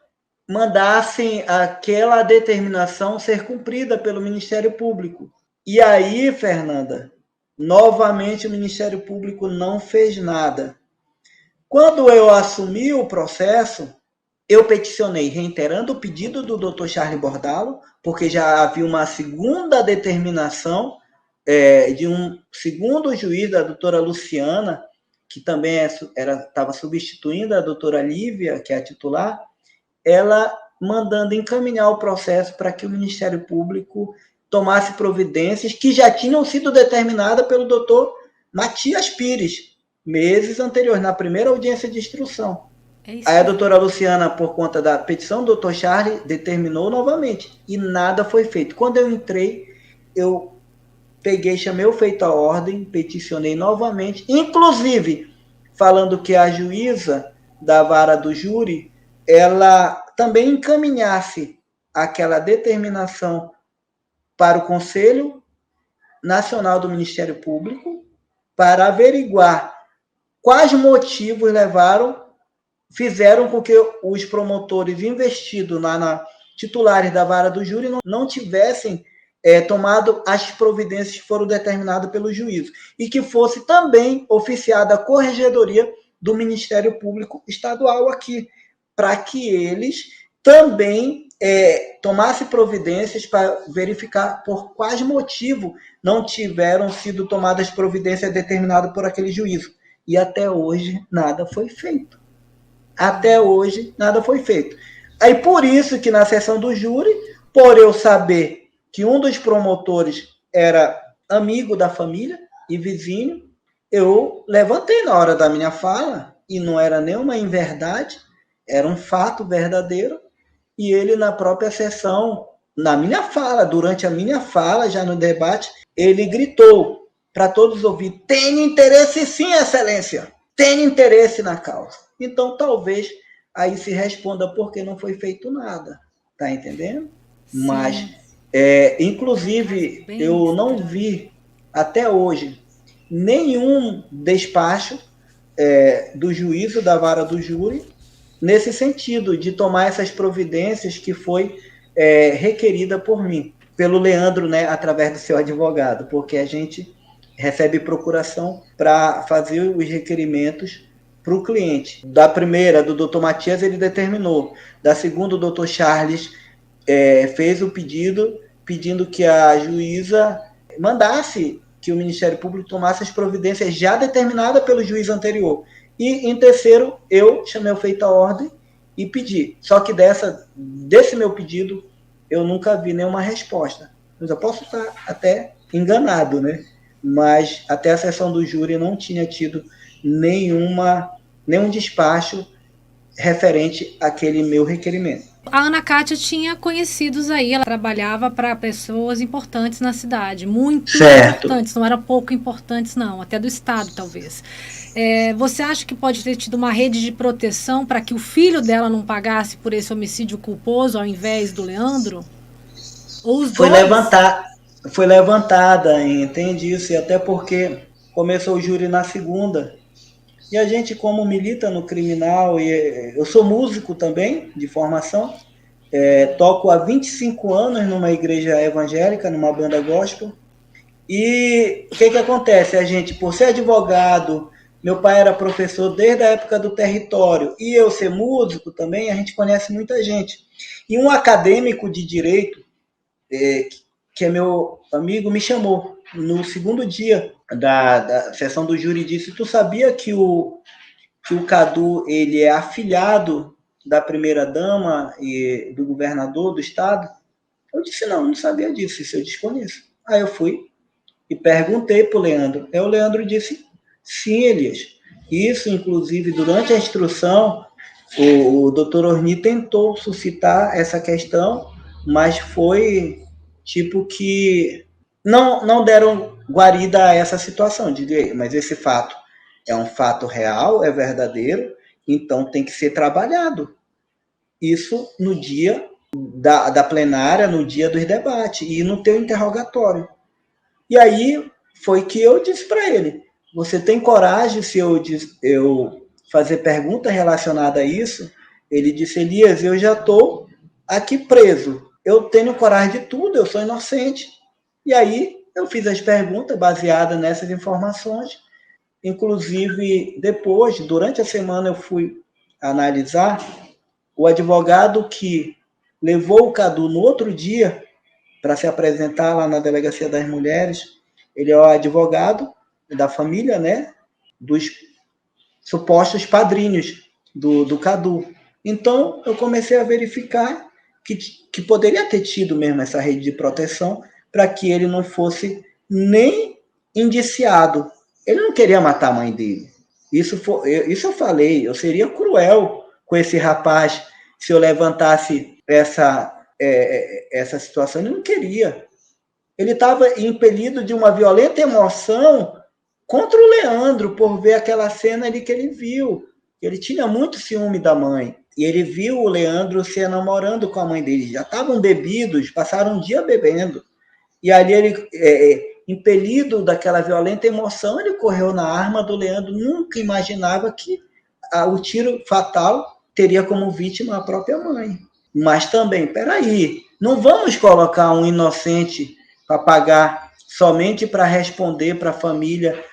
mandasse aquela determinação ser cumprida pelo Ministério Público. E aí, Fernanda, novamente o Ministério Público não fez nada. Quando eu assumi o processo, eu peticionei reiterando o pedido do Dr. Charles Bordalo, porque já havia uma segunda determinação de um segundo juiz, da doutora Luciana, que também estava substituindo a doutora Lívia, que é a titular, ela mandando encaminhar o processo para que o Ministério Público tomasse providências que já tinham sido determinadas pelo doutor Matias Pires, meses anteriores, na primeira audiência de instrução. Aí a doutora Luciana, por conta da petição do doutor Charles, determinou novamente, e nada foi feito. Quando eu entrei, eu peguei, chamei o feito à ordem, peticionei novamente, inclusive falando que a juíza da vara do júri, ela também encaminhasse aquela determinação para o Conselho Nacional do Ministério Público para averiguar quais motivos fizeram com que os promotores investidos na titulares da vara do júri não tivessem tomado as providências que foram determinadas pelo juízo, e que fosse também oficiada a corregedoria do Ministério Público Estadual aqui, para que eles também tomassem providências para verificar por quais motivos não tiveram sido tomadas providências determinadas por aquele juízo. E até hoje nada foi feito. Até hoje nada foi feito. Aí por isso que na sessão do júri, por eu saber que um dos promotores era amigo da família e vizinho, eu levantei na hora da minha fala, e não era nenhuma inverdade, era um fato verdadeiro, e ele na própria sessão, na minha fala, durante a minha fala, já no debate, ele gritou para todos ouvir: tem interesse sim, excelência, tem interesse na causa. Então talvez aí se responda por que não foi feito nada, tá entendendo? Sim. Mas inclusive eu não vi até hoje nenhum despacho do juízo da vara do júri nesse sentido, de tomar essas providências que foi requerida por mim, pelo Leandro, né, através do seu advogado, porque a gente recebe procuração para fazer os requerimentos para o cliente. Da primeira, do doutor Matias, ele determinou. Da segunda, o doutor Charles fez o pedido, pedindo que a juíza mandasse que o Ministério Público tomasse as providências já determinadas pelo juiz anterior. E, em terceiro, eu chamei o feito à ordem e pedi. Só que desse meu pedido, eu nunca vi nenhuma resposta. Mas eu posso estar até enganado, né? Mas até a sessão do júri não tinha tido nenhum despacho referente àquele meu requerimento. A Ana Cátia tinha conhecidos aí, ela trabalhava para pessoas importantes na cidade, muito importantes, não eram pouco importantes não, até do estado talvez. Você acha que pode ter tido uma rede de proteção para que o filho dela não pagasse por esse homicídio culposo ao invés do Leandro? Ou os dois? Foi levantada, entende isso, e até porque começou o júri na segunda. E a gente, como milita no criminal, e eu sou músico também, de formação, toco há 25 anos numa igreja evangélica, numa banda gospel, e o que acontece? A gente, por ser advogado, meu pai era professor desde a época do território, e eu ser músico também, a gente conhece muita gente. E um acadêmico de direito, que é meu amigo, me chamou no segundo dia da sessão do júri, disse: tu sabia que o Cadu ele é afilhado da primeira-dama e do governador do estado? Eu disse: não sabia disso, isso eu desconheço. Aí eu fui e perguntei para o Leandro. Aí o Leandro disse: sim, Elias. Isso, inclusive, durante a instrução, o doutor Orni tentou suscitar essa questão, mas foi tipo que não deram guarida a essa situação. Mas esse fato é um fato real, é verdadeiro, então tem que ser trabalhado. Isso no dia da plenária no dia dos debates e no teu interrogatório. E aí foi que eu disse para ele, você tem coragem se eu fazer pergunta relacionada a isso? Ele disse, Elias, eu já estou aqui preso, eu tenho coragem de tudo, eu sou inocente. E aí eu fiz as perguntas baseadas nessas informações, inclusive depois, durante a semana eu fui analisar o advogado que levou o Cadu no outro dia para se apresentar lá na Delegacia das Mulheres. Ele é o advogado da família, né, dos supostos padrinhos do Cadu. Então, eu comecei a verificar que poderia ter tido mesmo essa rede de proteção para que ele não fosse nem indiciado. Ele não queria matar a mãe dele. Isso eu falei, eu seria cruel com esse rapaz se eu levantasse essa situação. Ele não queria. Ele estava impelido de uma violenta emoção contra o Leandro, por ver aquela cena ali que ele viu. Ele tinha muito ciúme da mãe. E ele viu o Leandro se namorando com a mãe dele. Já estavam bebidos, passaram um dia bebendo. E ali ele, impelido daquela violenta emoção, ele correu na arma do Leandro. Nunca imaginava que o tiro fatal teria como vítima a própria mãe. Mas também, peraí, não vamos colocar um inocente para pagar somente para responder para a família,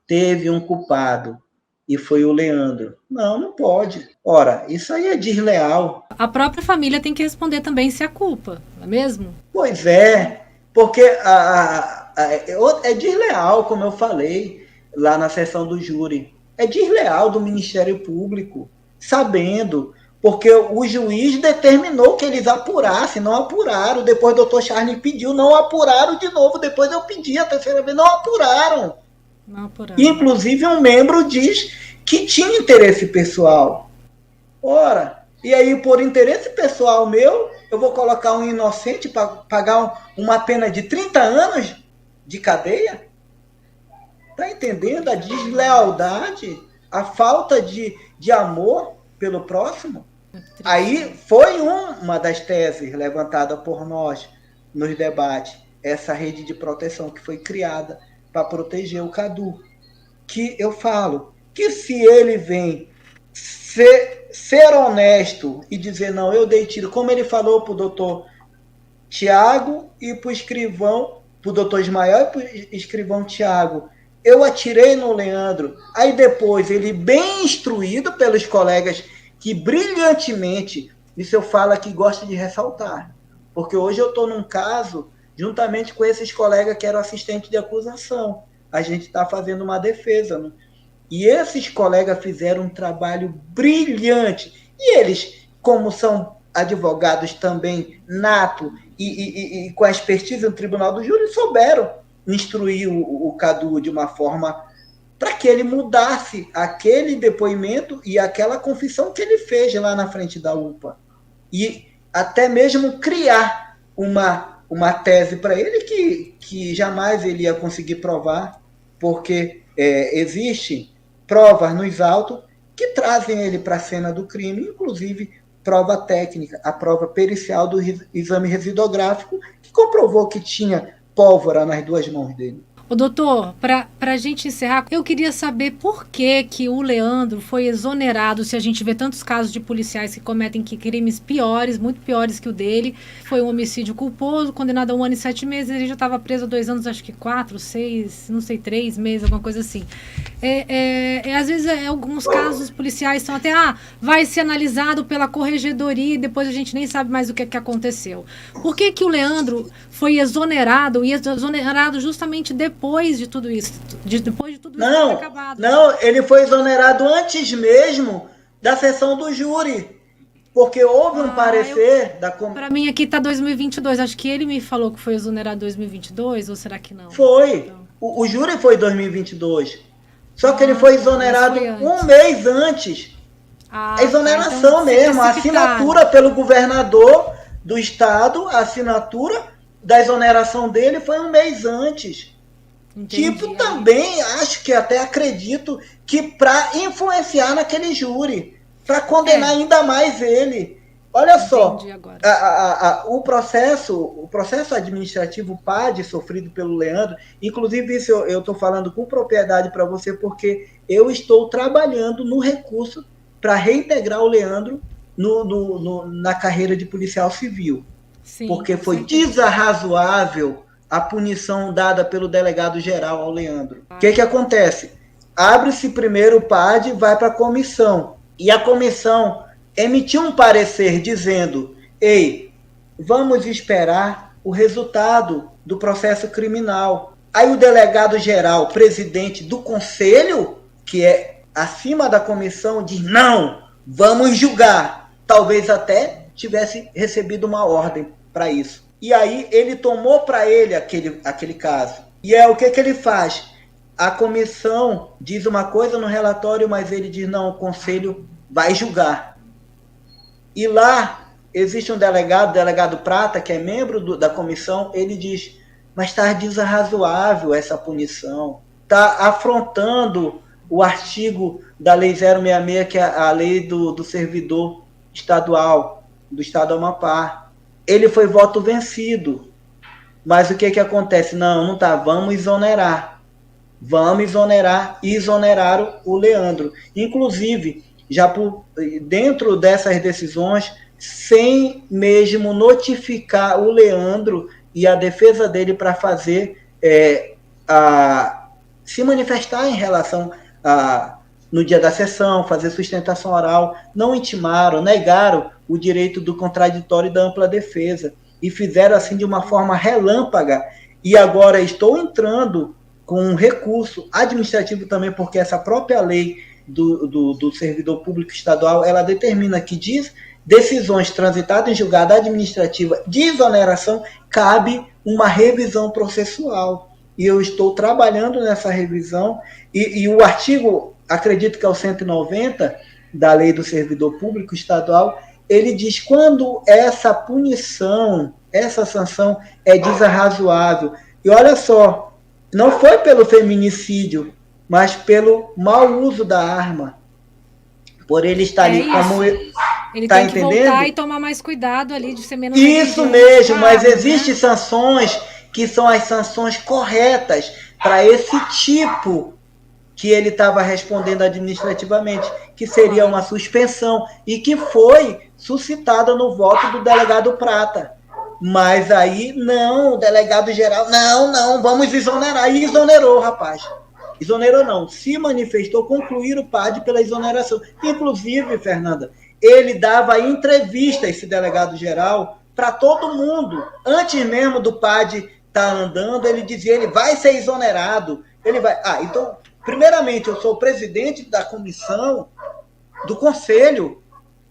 teve um culpado e foi o Leandro. Não, não pode. Ora, isso aí é desleal. A própria família tem que responder também se é culpa, não é mesmo? Pois é, porque é desleal, como eu falei lá na sessão do júri. É desleal do Ministério Público, sabendo, porque o juiz determinou que eles apurassem, não apuraram. Depois o doutor Charles pediu, não apuraram de novo. Depois eu pedi a terceira vez, não apuraram. Não apuraram. Inclusive um membro diz que tinha interesse pessoal. Ora, e aí por interesse pessoal meu, eu vou colocar um inocente para pagar uma pena de 30 anos de cadeia? Tá entendendo a deslealdade, a falta de amor pelo próximo? Aí foi uma das teses levantada por nós nos debates, essa rede de proteção que foi criada para proteger o Cadu. Que eu falo que se ele vem ser honesto e dizer, não, eu dei tiro, como ele falou para o doutor Tiago e para o escrivão, para o doutor Ismael e para o escrivão Tiago, eu atirei no Leandro. Aí depois ele, bem instruído pelos colegas que brilhantemente, isso eu falo que gosto de ressaltar, porque hoje eu estou num caso, juntamente com esses colegas que eram assistentes de acusação, a gente está fazendo uma defesa, né? E esses colegas fizeram um trabalho brilhante, e eles, como são advogados também nato e com a expertise no Tribunal do Júri, souberam instruir o Cadu de uma forma para que ele mudasse aquele depoimento e aquela confissão que ele fez lá na frente da UPA. E até mesmo criar uma tese para ele que jamais ele ia conseguir provar, porque existem provas nos autos que trazem ele para a cena do crime, inclusive prova técnica, a prova pericial do exame residográfico, que comprovou que tinha pólvora nas duas mãos dele. Ô, doutor, para a gente encerrar, eu queria saber por que o Leandro foi exonerado, se a gente vê tantos casos de policiais que cometem crimes piores, muito piores que o dele. Foi um homicídio culposo, condenado a 1 ano e 7 meses, ele já estava preso há 2 anos, acho que 4, 6, não sei, 3 meses, alguma coisa assim. Às vezes, alguns casos policiais são até, vai ser analisado pela corregedoria e depois a gente nem sabe mais o que aconteceu. Por que o Leandro foi exonerado justamente depois de tudo isso? Depois de tudo isso ter acabado. Não, ele foi exonerado antes mesmo da sessão do júri. Porque houve um parecer da... Para mim aqui está 2022. Acho que ele me falou que foi exonerado em 2022, ou será que não? Foi. Então. O júri foi em 2022. Só que ele foi exonerado um mês antes. A exoneração então, mesmo, a assinatura pelo governador do estado, a assinatura da exoneração dele foi um mês antes. Entendi, também acho que até acredito que para influenciar naquele júri, para condenar ainda mais ele. Olha só, agora. o processo administrativo PAD sofrido pelo Leandro, inclusive isso eu estou falando com propriedade para você, porque eu estou trabalhando no recurso para reintegrar o Leandro na carreira de policial civil. Sim, porque foi desarrazoável a punição dada pelo delegado-geral ao Leandro. O que acontece? Abre-se primeiro o PAD, vai para a comissão, e a comissão emitiu um parecer dizendo: ei, vamos esperar o resultado do processo criminal. Aí o delegado-geral, presidente do conselho, que é acima da comissão, diz: não, vamos julgar. Talvez até tivesse recebido uma ordem para isso. E aí ele tomou para ele aquele caso. E o que ele faz? A comissão diz uma coisa no relatório, mas ele diz: não, o conselho vai julgar. E lá existe um delegado Prata, que é membro da comissão, ele diz: mas está desarrazoável essa punição, está afrontando o artigo da Lei 066, que é a lei do servidor estadual, do estado do Amapá. Ele foi voto vencido. Mas o que acontece? Não tá, vamos exonerar. Vamos exonerar, e exoneraram o Leandro. Inclusive, já dentro dessas decisões, sem mesmo notificar o Leandro e a defesa dele para fazer se manifestar em relação no dia da sessão, fazer sustentação oral, não intimaram, negaram o direito do contraditório e da ampla defesa, e fizeram assim de uma forma relâmpaga. E agora estou entrando com um recurso administrativo também, porque essa própria lei do servidor público estadual, ela determina que diz decisões transitadas em julgado administrativa de exoneração, cabe uma revisão processual. E eu estou trabalhando nessa revisão, e o artigo, acredito que é o 190 da lei do servidor público estadual, ele diz quando essa punição, essa sanção é desarrazoável. E olha só, não foi pelo feminicídio, mas pelo mau uso da arma. Por ele estar ali como... Ele tá tem que entendendo? Voltar e tomar mais cuidado ali, de ser menos... Isso mesmo, mas existem sanções que são as sanções corretas para esse tipo que ele estava respondendo administrativamente, que seria uma suspensão, e que foi suscitada no voto do delegado Prata. Mas aí, não, o delegado-geral, não, vamos exonerar. E exonerou, rapaz. Exonerou não, se manifestou concluir o PAD pela exoneração. Inclusive, Fernanda, ele dava entrevista, esse delegado-geral, para todo mundo. Antes mesmo do PAD estar andando, ele dizia: ele vai ser exonerado. Ele vai... então, primeiramente, eu sou presidente da comissão, do conselho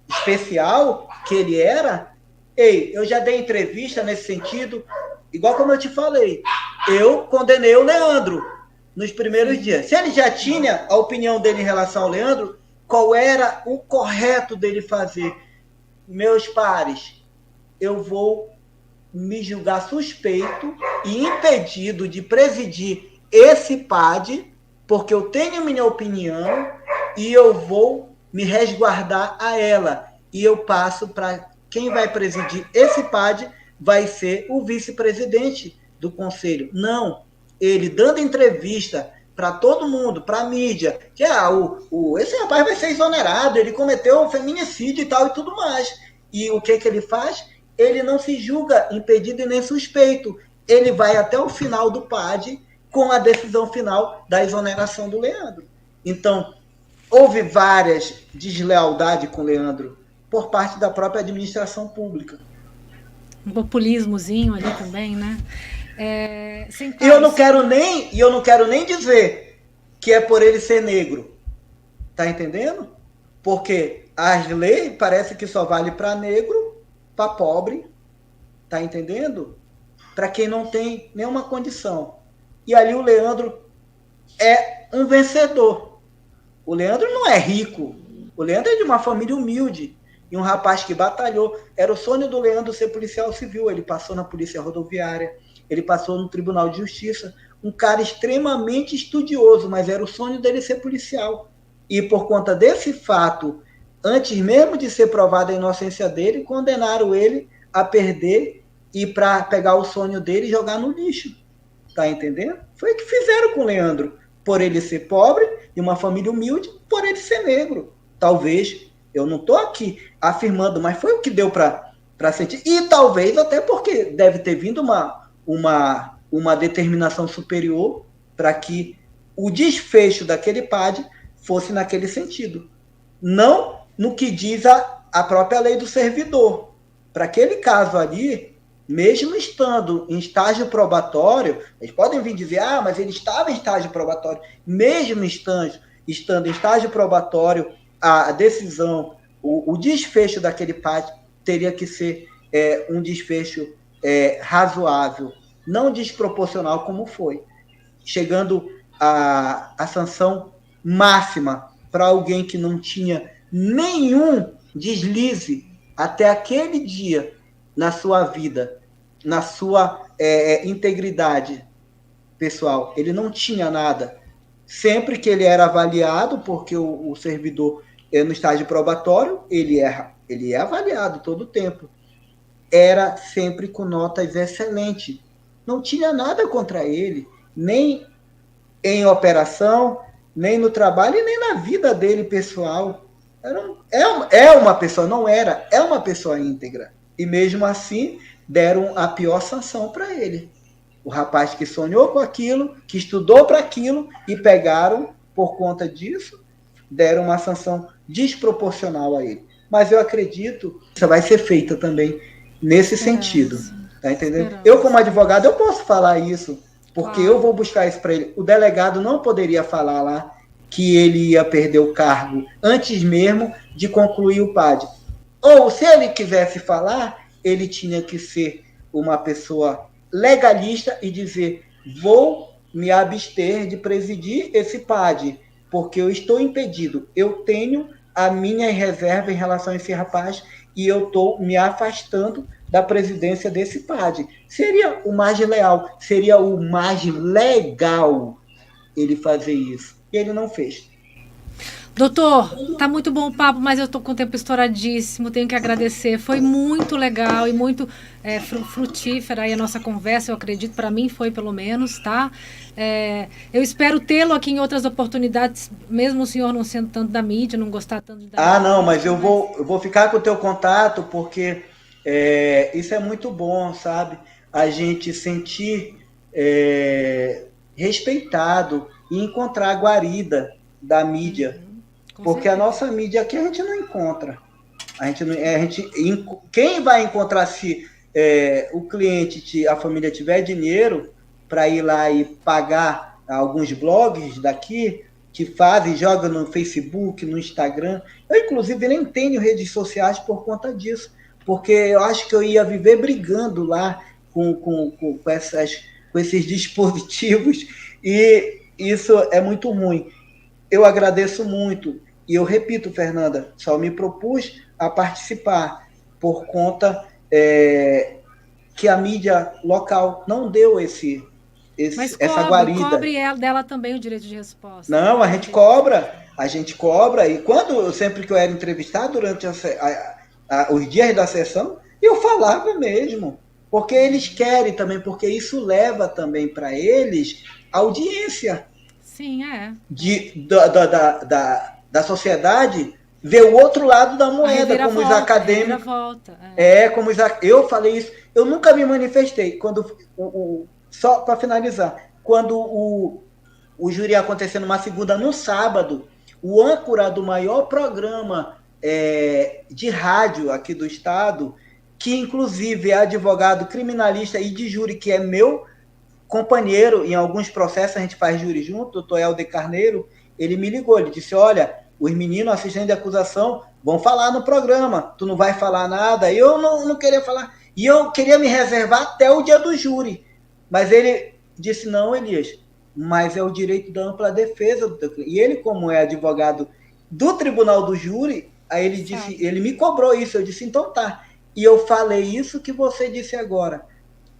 especial que ele era. Ei, eu já dei entrevista nesse sentido, igual como eu te falei. Eu condenei o Leandro nos primeiros dias. Se ele já tinha a opinião dele em relação ao Leandro, qual era o correto dele fazer? Meus pares, eu vou me julgar suspeito e impedido de presidir esse PAD, porque eu tenho minha opinião e eu vou me resguardar a ela. E eu passo para quem vai presidir esse PAD, vai ser o vice-presidente do conselho. Não, ele dando entrevista para todo mundo, para a mídia, que esse rapaz vai ser exonerado, ele cometeu feminicídio e tal e tudo mais. E o que ele faz? Ele não se julga impedido e nem suspeito. Ele vai até o final do PAD com a decisão final da exoneração do Leandro. Então, houve várias deslealdades com o Leandro por parte da própria administração pública. Um populismozinho ali também, né? E eu não quero nem dizer que é por ele ser negro. Tá entendendo? Porque as leis parece que só vale para negro, para pobre, tá entendendo? Para quem não tem nenhuma condição. E ali o Leandro é um vencedor. O Leandro não é rico. O Leandro é de uma família humilde. E um rapaz que batalhou. Era o sonho do Leandro ser policial civil. Ele passou na Polícia Rodoviária. Ele passou no Tribunal de Justiça. Um cara extremamente estudioso, mas era o sonho dele ser policial. E por conta desse fato antes mesmo de ser provada a inocência dele, condenaram ele a perder e para pegar o sonho dele e jogar no lixo. Tá entendendo? Foi o que fizeram com o Leandro. Por ele ser pobre, de uma família humilde, por ele ser negro. Talvez, eu não estou aqui afirmando, mas foi o que deu para sentir. E talvez até porque deve ter vindo uma determinação superior para que o desfecho daquele PAD fosse naquele sentido. Não no que diz a própria lei do servidor. Para aquele caso ali, mesmo estando em estágio probatório, eles podem vir dizer, mas ele estava em estágio probatório. Mesmo estando em estágio probatório, a decisão, o desfecho daquele PAD teria que ser um desfecho razoável, não desproporcional como foi, chegando a sanção máxima para alguém que não tinha nenhum deslize até aquele dia na sua vida, na sua integridade pessoal. Ele não tinha nada. Sempre que ele era avaliado, porque o servidor no estágio probatório, ele é avaliado todo o tempo. Era sempre com notas excelentes. Não tinha nada contra ele, nem em operação, nem no trabalho e nem na vida dele pessoal. É uma pessoa, não era, é uma pessoa íntegra. E mesmo assim, deram a pior sanção para ele. O rapaz que sonhou com aquilo, que estudou para aquilo, e pegaram, por conta disso, deram uma sanção desproporcional a ele. Mas eu acredito que isso vai ser feita também nesse sentido. Tá entendendo? Eu, como advogado, eu posso falar isso, porque eu vou buscar isso para ele. O delegado não poderia falar lá que ele ia perder o cargo antes mesmo de concluir o PAD. Ou, se ele quisesse falar, ele tinha que ser uma pessoa legalista e dizer, vou me abster de presidir esse PAD, porque eu estou impedido. Eu tenho a minha reserva em relação a esse rapaz e eu estou me afastando da presidência desse PAD. Seria o mais leal, seria o mais legal ele fazer isso. E ele não fez. Doutor, tá muito bom o papo, mas eu tô com o tempo estouradíssimo, tenho que agradecer. Foi muito legal e muito frutífera aí a nossa conversa, eu acredito, para mim foi pelo menos, tá? Eu espero tê-lo aqui em outras oportunidades, mesmo o senhor não sendo tanto da mídia, não gostar tanto da mídia. Não, mas eu vou ficar com o teu contato, porque isso é muito bom, sabe? A gente sentir respeitado e encontrar a guarida da mídia. Porque a nossa mídia aqui a gente não encontra. Quem vai encontrar se o cliente, a família tiver dinheiro para ir lá e pagar alguns blogs daqui que fazem, jogam no Facebook, no Instagram. Eu, inclusive, nem tenho redes sociais por conta disso, porque eu acho que eu ia viver brigando lá com esses dispositivos, e isso é muito ruim. Eu agradeço muito. E eu repito, Fernanda, só me propus a participar por conta que a mídia local não deu essa guarida. Mas cobre dela também o direito de resposta. Não, a gente cobra, e sempre que eu era entrevistado durante os dias da sessão, eu falava mesmo, porque eles querem também, porque isso leva também para eles audiência. Sim, da sociedade ver o outro lado da moeda, como os acadêmicos. Eu falei isso, eu nunca me manifestei. Só para finalizar, quando o júri ia acontecer numa segunda, no sábado, o âncora do maior programa de rádio aqui do estado, que inclusive é advogado criminalista e de júri, que é meu companheiro em alguns processos, a gente faz júri junto, doutor Helder Carneiro, ele me ligou, ele disse, olha, os meninos assistentes de acusação vão falar no programa, tu não vai falar nada. Eu não queria falar, e eu queria me reservar até o dia do júri, mas ele disse, não, Elias, mas é o direito da ampla defesa do teu cliente. E ele, como é advogado do tribunal do júri, aí ele disse, ele me cobrou isso, eu disse, então tá, e eu falei isso que você disse agora,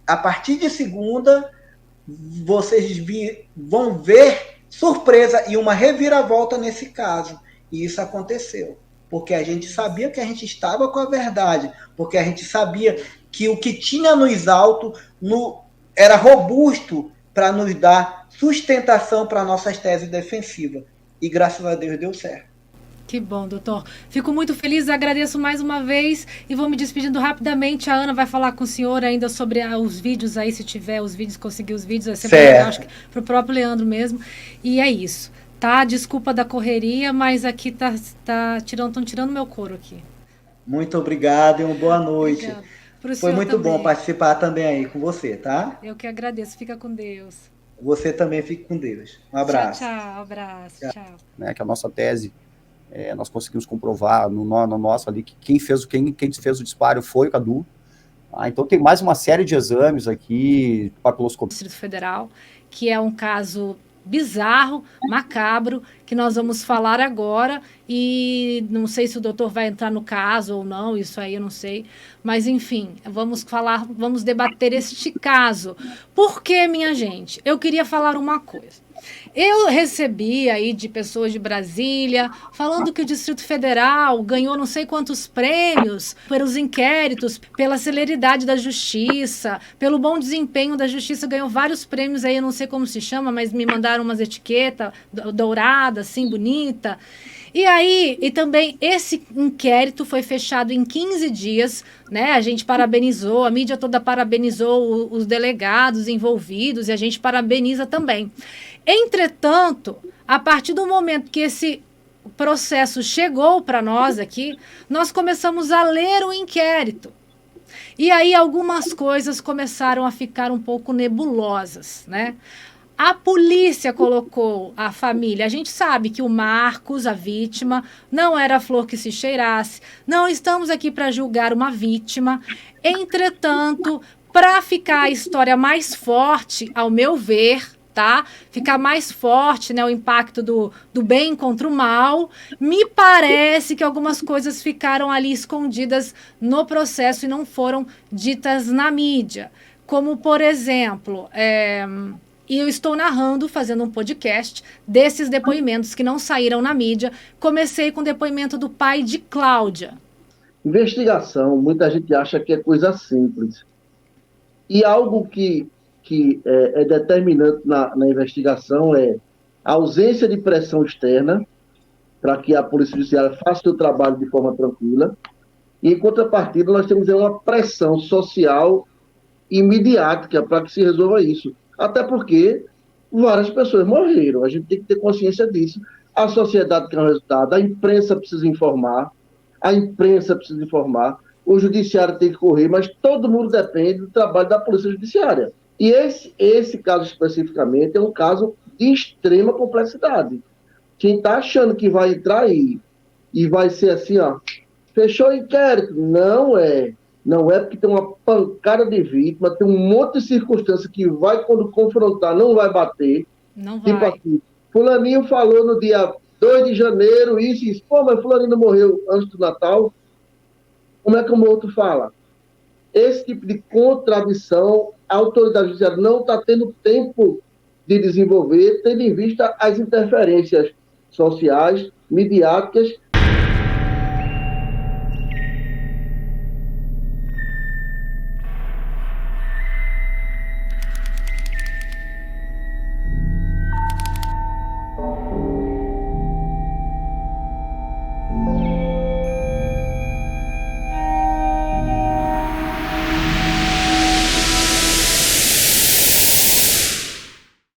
a partir de segunda, vocês vão ver surpresa e uma reviravolta nesse caso. E isso aconteceu. porque a gente sabia que a gente estava com a verdade, porque a gente sabia que o que tinha nos autos era robusto para nos dar sustentação para nossas teses defensivas. E graças a Deus deu certo. Que bom, doutor. Fico muito feliz, agradeço mais uma vez e vou me despedindo rapidamente. A Ana vai falar com o senhor ainda sobre os vídeos aí, se tiver os vídeos, conseguir os vídeos, é sempre legal, acho que para o próprio Leandro mesmo. E é isso, tá? Desculpa da correria, mas aqui estão tirando meu couro aqui. Muito obrigado e uma boa noite. Foi muito também. bom participar também aí com você, tá? Eu que agradeço, fica com Deus. Você também fique com Deus. Um abraço. Tchau, abraço, tchau. Né, que a nossa tese, nós conseguimos comprovar no nosso ali que quem fez o disparo foi o Cadu. Então tem mais uma série de exames aqui, papiloscopia. Distrito Federal, que é um caso bizarro, macabro, que nós vamos falar agora, e não sei se o doutor vai entrar no caso ou não, isso aí eu não sei, mas enfim, vamos debater este caso. Por quê, minha gente? Eu queria falar uma coisa. Eu recebi aí de pessoas de Brasília falando que o Distrito Federal ganhou não sei quantos prêmios pelos inquéritos, pela celeridade da justiça, pelo bom desempenho da justiça, ganhou vários prêmios aí, eu não sei como se chama, mas me mandaram umas etiquetas douradas, assim, bonita. E aí, e também esse inquérito foi fechado em 15 dias, né? A gente parabenizou, a mídia toda parabenizou os delegados envolvidos e a gente parabeniza também. Entretanto, a partir do momento que esse processo chegou para nós aqui, nós começamos a ler o inquérito. E aí algumas coisas começaram a ficar um pouco nebulosas, né? A polícia colocou a família. A gente sabe que o Marcos, a vítima, não era a flor que se cheirasse. Não estamos aqui para julgar uma vítima. Entretanto, para ficar a história mais forte, ao meu ver, tá? Ficar mais forte, né, o impacto do bem contra o mal, me parece que algumas coisas ficaram ali escondidas no processo e não foram ditas na mídia. Como, por exemplo, e eu estou narrando, fazendo um podcast desses depoimentos que não saíram na mídia. Comecei com o depoimento do pai de Cláudia. Investigação, muita gente acha que é coisa simples. E algo que é determinante na investigação é a ausência de pressão externa para que a Polícia Judiciária faça o seu trabalho de forma tranquila. E, em contrapartida, nós temos uma pressão social e midiática para que se resolva isso. Até porque várias pessoas morreram. A gente tem que ter consciência disso. A sociedade quer o resultado, a imprensa precisa informar, o judiciário tem que correr, mas todo mundo depende do trabalho da Polícia Judiciária. E esse caso especificamente é um caso de extrema complexidade. Quem está achando que vai entrar aí e vai ser assim, ó, fechou o inquérito, não é. Não é porque tem uma pancada de vítima, tem um monte de circunstâncias que vai, quando confrontar, não vai bater. Não vai. Tipo assim, fulaninho falou no dia 2 de janeiro, isso, pô, mas fulaninho morreu antes do Natal. Como é que o outro fala? Esse tipo de contradição, a autoridade judiciária não está tendo tempo de desenvolver, tendo em vista as interferências sociais, midiáticas